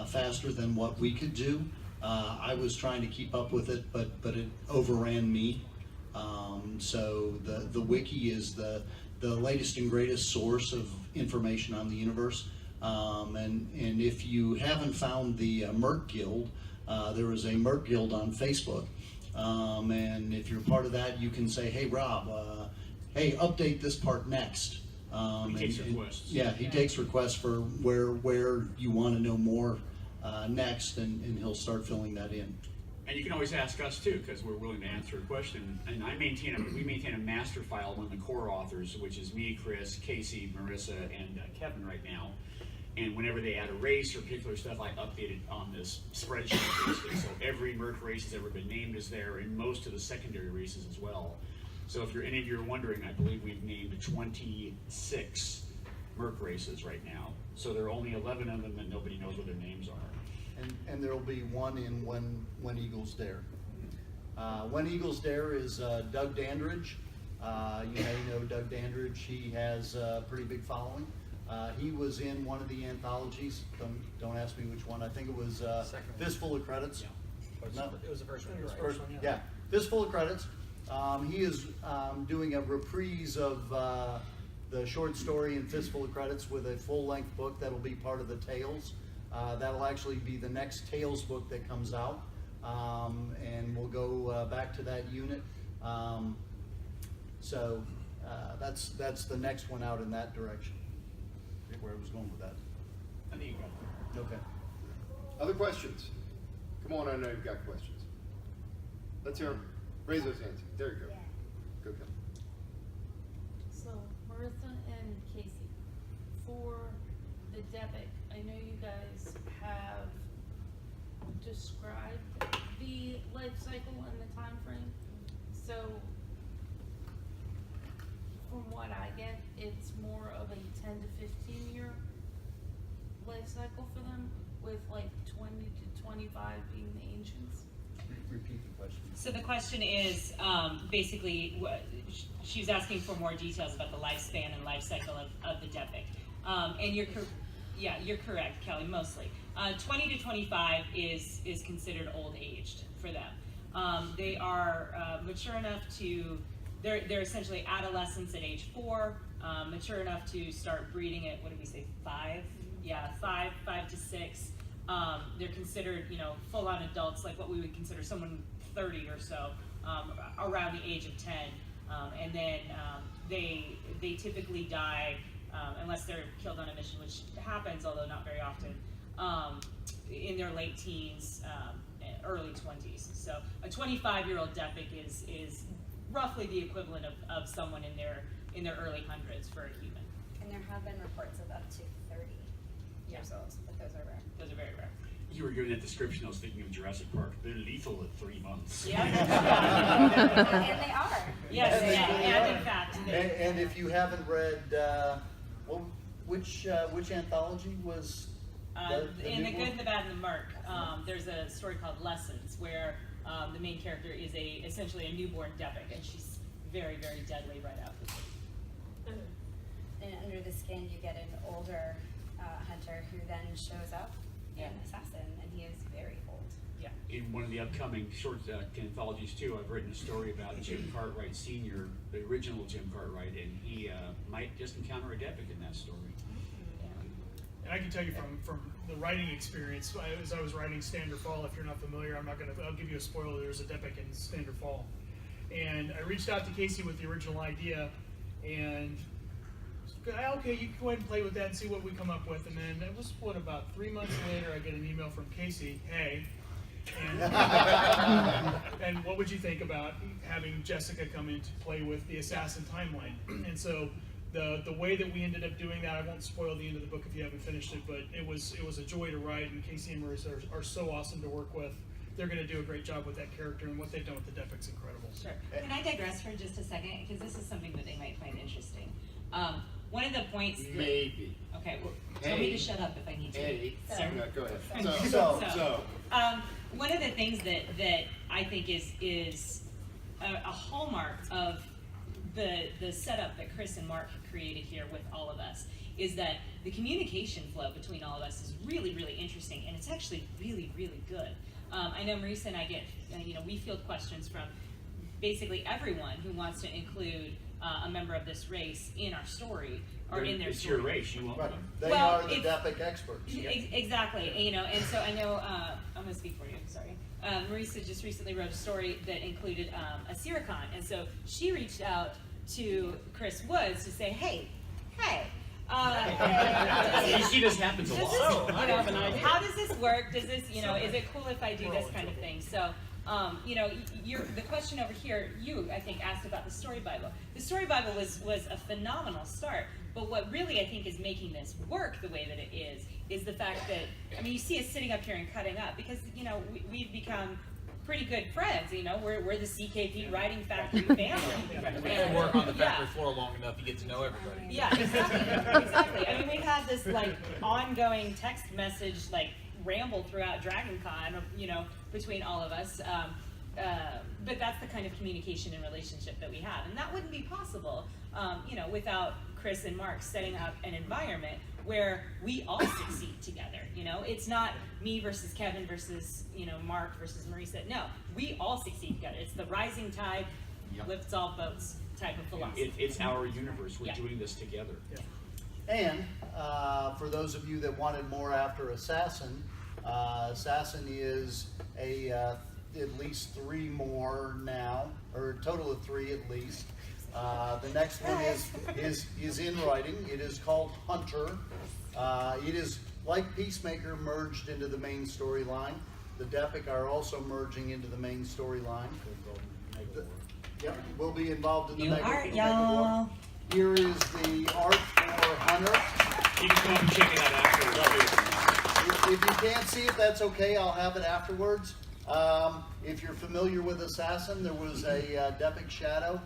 faster than what we could do. I was trying to keep up with it, but it overran me. So the wiki is the latest and greatest source of information on the universe. And if you haven't found the Merc Guild, there is a Merc Guild on Facebook. And if you're part of that, you can say, hey Rob, hey, update this part next. He takes requests. Yeah, he takes requests for where you want to know more next, and he'll start filling that in. And you can always ask us too, because we're willing to answer a question. And we maintain a master file among the core authors, which is me, Chris, Casey, Marissa, and Kevin right now. And whenever they add a race or particular stuff, I update it on this spreadsheet basically. So every Merc race that's ever been named is there, and most of the secondary races as well. So if any of you are wondering, I believe we've named 26 Merc races right now. So there are only 11 of them that nobody knows what their names are. And there will be one in When Eagles Dare. When Eagles Dare is Doug Dandridge. You may know Doug Dandridge. He has a pretty big following. He was in one of the anthologies. Don't ask me which one. I think it was Fistful of Credits. Yeah. No. It was the first one. It was Right. first one, yeah. Fistful of Credits. He is doing a reprise of the short story in Fistful of Credits with a full-length book that'll be part of the Tales. That'll actually be the next Tales book that comes out, and we'll go back to that unit. So that's the next one out in that direction. I forget where I was going with that. I think you got it. Okay. Other questions? Come on, I know you've got questions. Let's hear them. Raise those hands. There you go. Go, Kim. So, Marissa and Casey, for the Depic, I know you guys have described the life cycle and the time frame. So, from what I get, it's more of a 10 to 15 year life cycle for them, with like 20 to 25 being the ancients. Repeat the question. So the question is, basically, she's asking for more details about the lifespan and life cycle of the Depic. And you're correct, Kelly, mostly. 20 to 25 is considered old aged for them. They are mature enough to, they're essentially adolescents at age 4, mature enough to start breeding at, what did we say, 5? Yeah, 5 to 6. They're considered, full-on adults, like what we would consider someone 30 or so, around the age of 10. And then they typically die, unless they're killed on a mission, which happens, although not very often, in their late teens, early 20s. So a 25-year-old Depic is roughly the equivalent of someone in their early hundreds for a human. And there have been reports of up to 30 years old, but those are rare. Those are very rare. You were giving that description, I was thinking of Jurassic Park. They're lethal at 3 months. Yeah. And they are. Yes, and in fact. And if you haven't read, which anthology was In The Good, the Bad, and the Murk, there's a story called Lessons, where the main character is essentially a newborn Depic, and she's very, very deadly right after. And under the skin, you get an older hunter who then shows up in Assassin, and he is very old. Yeah. In one of the upcoming short anthologies too, I've written a story about Jim Cartwright Sr., the original Jim Cartwright, and he might just encounter a Depic in that story. And I can tell you from the writing experience, as I was writing Standard Fall, if you're not familiar, I'll give you a spoiler, there's a Depic in Standard Fall. And I reached out to Casey with the original idea, and okay, you can go ahead and play with that and see what we come up with. And then it was, about 3 months later, I get an email from Casey, hey, and what would you think about having Jessica come in to play with the Assassin timeline? And so the way that we ended up doing that, I won't spoil the end of the book if you haven't finished it, but it was a joy to write, and Casey and Marissa are so awesome to work with. They're going to do a great job with that character, and what they've done with the Depic's incredible. Sure. Can I digress for just a second? Because this is something that they might find interesting. One of the points that, Maybe. Okay, well, tell me to shut up if I need to. Sir. No, go ahead. So, one of the things that I think is a hallmark of the setup that Chris and Mark have created here with all of us is that the communication flow between all of us is really, really interesting, and it's actually really, really good. I know Marisa and I get, we field questions from basically everyone who wants to include a member of this race in our story or in their story. It's your race, you want them. They are the Depic experts. Exactly, and so I know, I'm going to speak for you, sorry. Marisa just recently wrote a story that included a Siricon, and so she reached out to Chris Woods to say, hey. You see this happens a lot. I have an idea. How does this work? Does this, is it cool if I do this kind of thing? So, the question over here, I think, asked about the Story Bible. The Story Bible was a phenomenal start, but what really I think is making this work the way that it is the fact that, you see us sitting up here and cutting up because, we've become pretty good friends, we're the CKP Writing Factory family. If you work on the factory floor long enough, you get to know everybody. Yeah, exactly. We've had this ongoing text message ramble throughout DragonCon, between all of us. But that's the kind of communication and relationship that we have, and that wouldn't be possible, without Chris and Mark setting up an environment where we all succeed together. It's not me versus Kevin versus Mark versus Marisa. No, we all succeed together. It's the rising tide lifts all boats type of philosophy. It's our universe. We're doing this together. And for those of you that wanted more after Assassin, Assassin is at least 3 more now, or a total of 3 at least. The next one is in writing. It is called Hunter. It is like Peacemaker merged into the main storyline, the Depic are also merging into the main storyline. Yep, we'll be involved in the New Mega art, Mega y'all. War. Here is the art for Hunter. You can come and check it out afterwards. If you can't see it, that's okay. I'll have it afterwards. If you're familiar with Assassin, there was a Depic Shadow.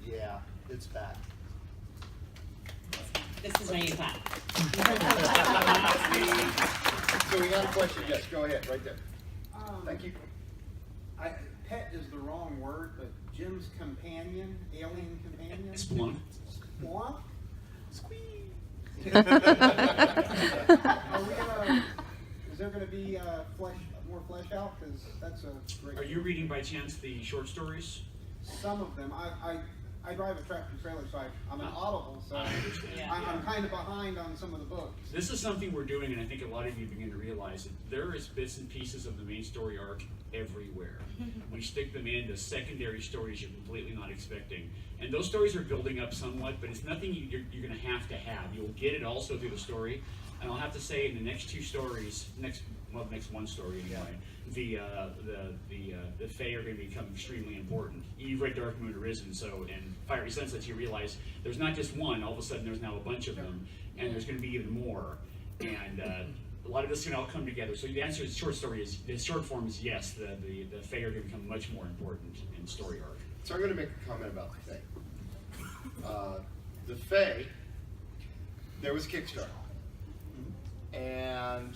Yeah, it's back. This is where you clap. So we got a question, yes, go ahead, right there. Thank you. Pet is the wrong word, but Jim's companion, alien companion. Splunk. Splunk? Squeeze. Are we gonna? Is there gonna be more flesh out? Because that's a great. Are you reading by chance the short stories? Some of them. I drive a tractor trailer, so I'm an Audible, so I understand. I'm kind of behind on some of the books. This is something we're doing, and I think a lot of you begin to realize that there is bits and pieces of the main story arc everywhere. We stick them in the secondary stories you're completely not expecting. And those stories are building up somewhat, but it's nothing you're going to have. You'll get it also through the story. And I'll have to say, in the next two stories, next one story anyway, the Fae are going to become extremely important. You've read Dark Moon Arisen, so and Fiery Sunsets, you realize there's not just one. All of a sudden, there's now a bunch of them, and there's going to be even more. And a lot of this can all come together. So the answer is the short form is yes. The Fae are going to become much more important in story arc. So I'm going to make a comment about the Fae. The Fae, there was Kickstarter. And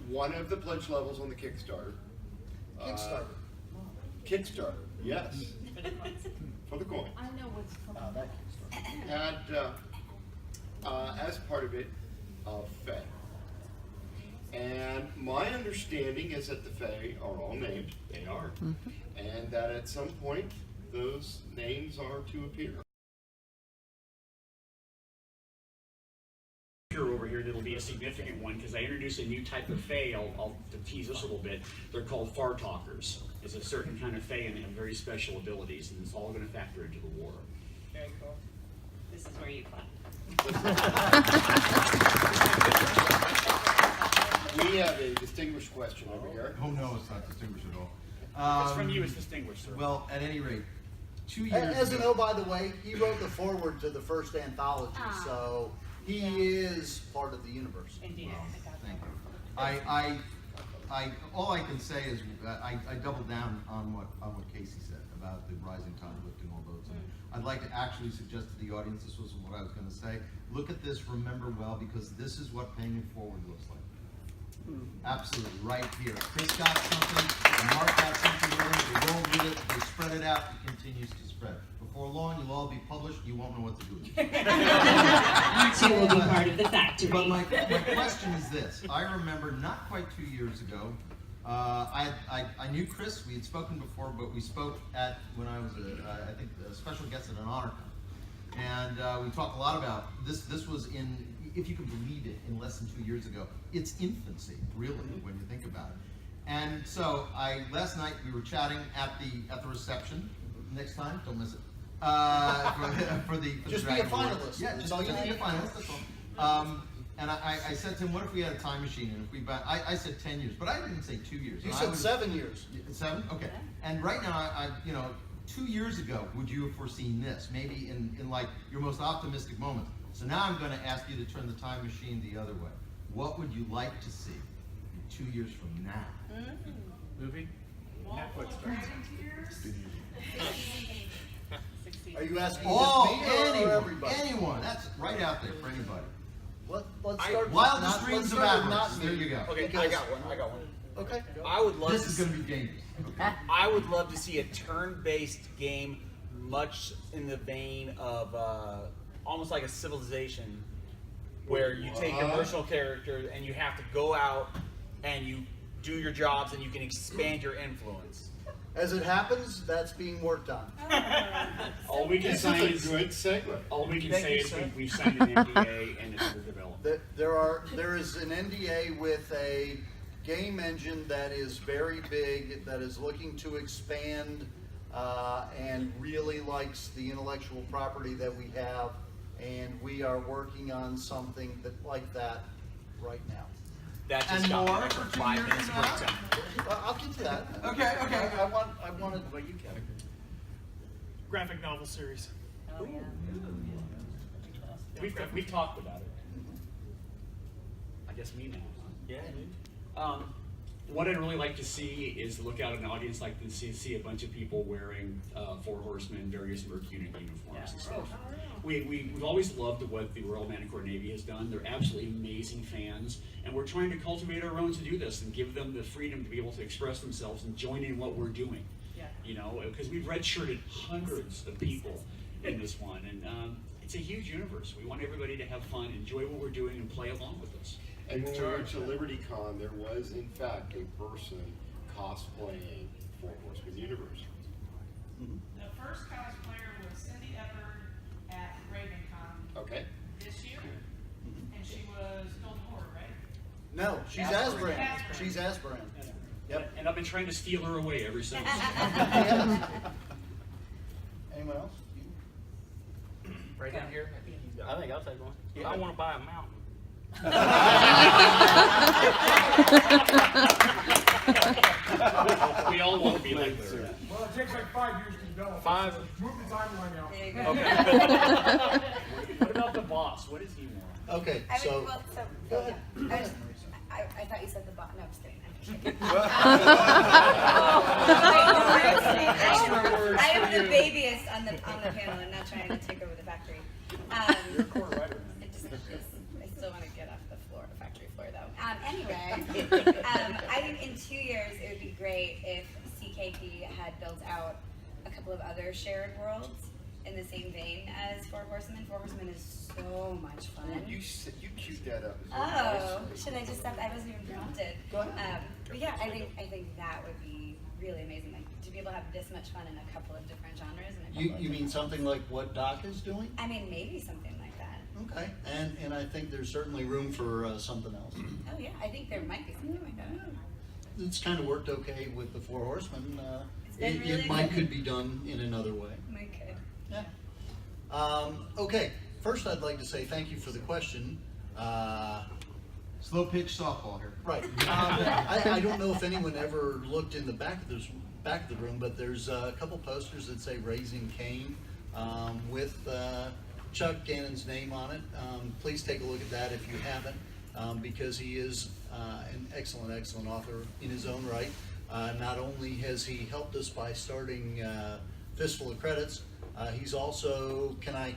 one of the pledge levels on the Kickstarter. Kickstarter, yes. For the coin. I know what's coming. Had, as part of it, Fae. And my understanding is that the Fae are all named. They are. And that at some point, those names are to appear. Over here that'll be a significant one because I introduced a new type of Fae. I'll tease this a little bit. They're called Far Talkers. It's a certain kind of Fae and they have very special abilities, and it's all going to factor into the war. Very cool. This is where you clap. We have a distinguished question over here. Oh no, it's not distinguished at all. If it's from you, it's distinguished, sir. Well, at any rate, 2 years As ago. you know, by the way, he wrote the foreword to the first anthology, so he is part of the universe. Indeed. Thank you. All I can say is I doubled down on what Casey said about the rising tide lifting all boats. And I'd like to actually suggest to the audience, this wasn't what I was going to say, look at this, remember well, because this is what paying it forward looks like. Absolutely, right here. Chris got something, and Mark got something with it, they rolled with it, they spread it out, it continues to spread. Before long, you'll all be published, you won't know what to do with it. You two will be part of the factory. But my question is this. I remember not quite 2 years ago, I knew Chris, we had spoken before, but we spoke at, when I was, I think, a special guest at an honor con. And we talked a lot about, this was in, if you can believe it, in less than 2 years ago. It's infancy, really, when you think about it. And so, last night we were chatting at the reception. Next time, don't miss it. For the Just be a Dragon Board. finalist. Yeah, That's just all you be need. a finalist, that's all. And I said to him, what if we had a time machine? And if we, I said 10 years, but I didn't say 2 years. You And I said was- 7 years. 7? Okay. And right now, 2 years ago, would you have foreseen this? Maybe in like your most optimistic moments. So now I'm going to ask you to turn the time machine the other way. What would you like to see 2 years from now? Movie? Netflix. Are you asking Oh, just me or anyone, everybody? anyone. That's right out there for anybody. Let's start. Wildest not- dreams let's of start with avarice. not There me. you go. Okay, I got one. Okay. I would love This to is going to be dangerous. I would love to see a turn-based game, much in the vein of almost like a Civilization, where you take your personal character and you have to go out and you do your jobs and you can expand your influence. As it happens, that's being worked on. All we can This say is a good segue. All we can Thank say you, is sir. we've signed an NDA and it's under development. There is an NDA with a game engine that is very big, that is looking to expand and really likes the intellectual property that we have, and we are working on something like that right now. That just And got me more like for 2 5 years minutes of from now? break time. Well, I'll get to that. Okay, okay. I wanted what you can. Graphic novel series. Oh yeah. We've talked about it. I guess me now. Yeah. What I'd really like to see is look out an audience like to see a bunch of people wearing Four Horsemen, various Merc unit uniforms and stuff. We've always loved what the Royal Manicore Navy has done. They're absolutely amazing fans, and we're trying to cultivate our own to do this and give them the freedom to be able to express themselves and join in what we're doing. Yeah. You know, because we've redshirted hundreds of people in this one, and it's a huge universe. We want everybody to have fun, enjoy what we're doing, and play along with us. And when we went to LibertyCon, there was in fact a person cosplaying Four Horsemen universe. The first cosplayer was Cindy Everett at DragonCon Okay. this year, and she was Golden Horde, right? No, she's Asbrand. Asbrand. She's Asbrand. Yep. And I've been trying to steal her away ever since. Anyone else? Right down here. I think I'll take one. I want to buy a mountain. We all want to be like her. Well, it takes like 5 years to develop. 5. Move the timeline out. There you go. Okay. What about the boss? What does he want? Okay, I mean, so. well, so Go ahead. I thought you said the bot. No, I'm just kidding. I am the babyest on the panel. I'm not trying to take over the factory. You're a core writer. I still want to get off the floor, the factory floor, though. Anyway, I think in 2 years it would be great if CKP had built out a couple of other shared worlds in the same vein as Four Horsemen. Four Horsemen is so much fun. You queued that up. Oh, should I just stop? I wasn't even prompted. Go ahead. But yeah, I think that would be really amazing. Like to be able to have this much fun in a couple of different genres and a couple You of mean different something like what Doc is doing? I mean, maybe something like that. Okay, and I think there's certainly room for something else. Oh yeah, I think there might be something like that. It's kind of worked okay with the Four Horsemen. It's been really It might good. could be done in another way. Might could. Yeah. Okay, first I'd like to say thank you for the question. Slow pitch softball here. Right. I don't know if anyone ever looked in the back of the room, but there's a couple posters that say "Raising Cain" with Chuck Gannon's name on it. Please take a look at that if you haven't, because he is an excellent author in his own right. Not only has he helped us by starting Fistful of Credits, he's also, can I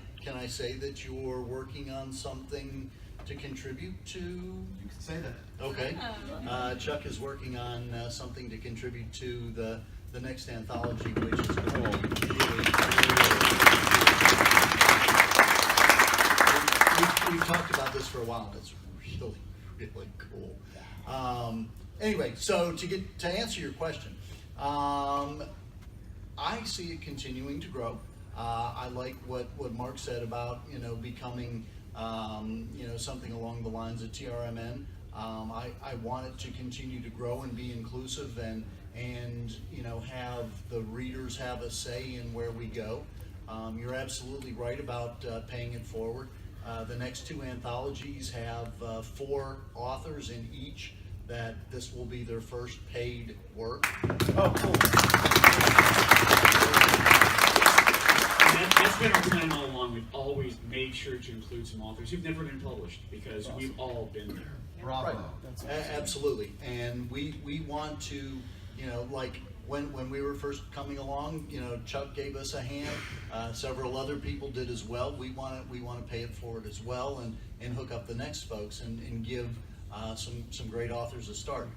say that you're working on something to contribute to? You can say that. Okay. Chuck is working on something to contribute to the next anthology, which is going to be really we've talked about this for a while, and it's really cool. Anyway, so to answer your question, I see it continuing to grow. I like what Mark said about becoming something along the lines of TRMN. I want it to continue to grow and be inclusive and have the readers have a say in where we go. You're absolutely right about paying it forward. The next 2 anthologies have 4 authors in each that this will be their first paid work. Oh, cool. That's been our plan all along. We've always made sure to include some authors who've never been published because we've all been there. Bravo. Right. Absolutely. And we want to, like when we were first coming along, Chuck gave us a hand. Several other people did as well. We want to pay it forward as well and hook up the next folks and give some great authors a start.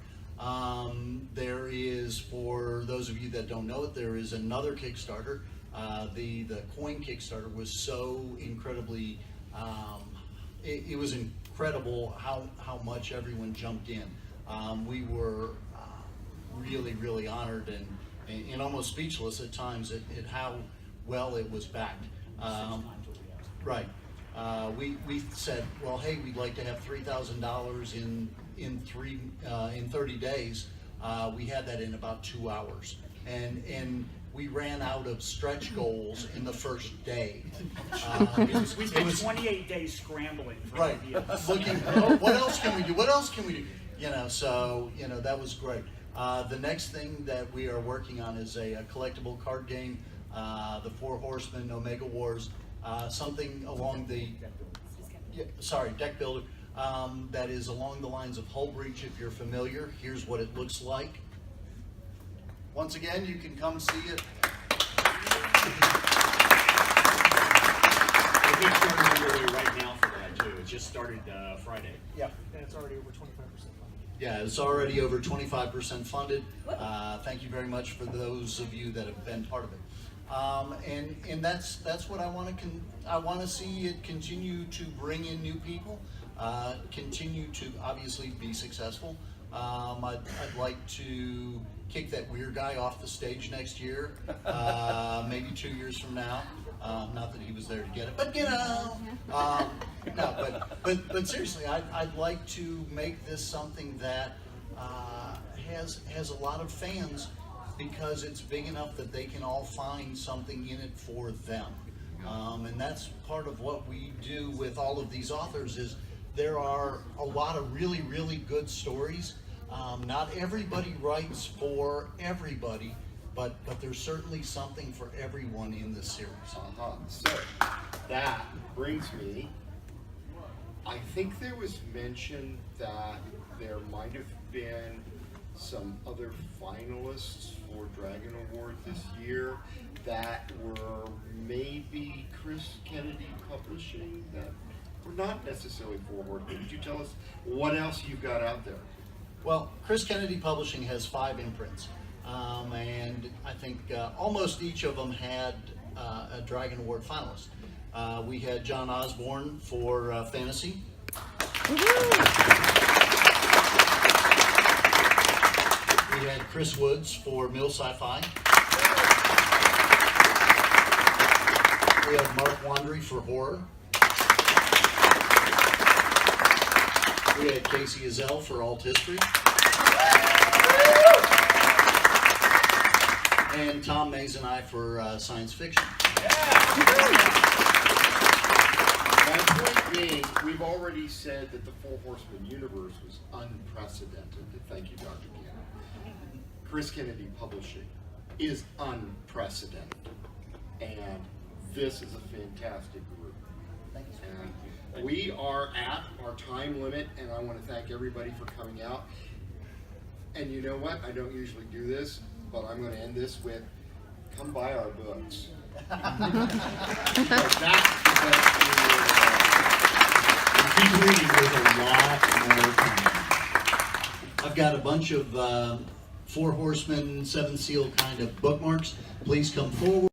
There is, for those of you that don't know it, there is another Kickstarter. The coin Kickstarter was so incredibly, it was incredible how much everyone jumped in. We were really honored and almost speechless at times at how well it was backed. Right. We said, well, hey, we'd like to have $3,000 in 30 days. We had that in about 2 hours, and we ran out of stretch goals in the first day. We spent 28 days scrambling for Right. ideas. Looking, what else can we do? What else can we do? So that was great. The next thing that we are working on is a collectible card game, the Four Horsemen Omega Wars, something along the deck builder, that is along the lines of Hull Breach. If you're familiar, here's what it looks like. Once again, you can come see it. The Kickstarter's underway right now for that too. It just started Friday. Yep. And it's already over 25% funded. Yeah, it's already over 25% funded. Thank you very much for those of you that have been part of it. And that's what I want to I want to see it continue to bring in new people, continue to obviously be successful. I'd like to kick that weird guy off the stage next year, maybe 2 years from now. Not that he was there to get it, but no. But seriously, I'd like to make this something that has a lot of fans, because it's big enough that they can all find something in it for them. And that's part of what we do with all of these authors. Is there are a lot of really, really good stories. Not everybody writes for everybody, but there's certainly something for everyone in this series. So that brings me, I think there was mention that there might have been some other finalists for Dragon Award this year that were maybe Chris Kennedy Publishing, that were not necessarily for award. Could you tell us what else you've got out there? Well, Chris Kennedy Publishing has 5 imprints, and I think almost each of them had a Dragon Award finalist. We had John Osborne for fantasy. We had Chris Woods for middle sci-fi. We had Mark Wandry for horror. We had Casey Azell for alt history. And Tom Mays and I for science fiction. My point being, we've already said that the Four Horsemen universe was unprecedented. Thank you, Dr. Cannon. Chris Kennedy Publishing is unprecedented. And this is a fantastic group. And we are at our time limit, and I want to thank everybody for coming out. And you know what? I don't usually do this, but I'm going to end this with, come buy our books. Because that's the best Keep reading, there's a lot more coming. I've got a bunch of Four Horsemen, Seven Seal kind of bookmarks. Please come forward.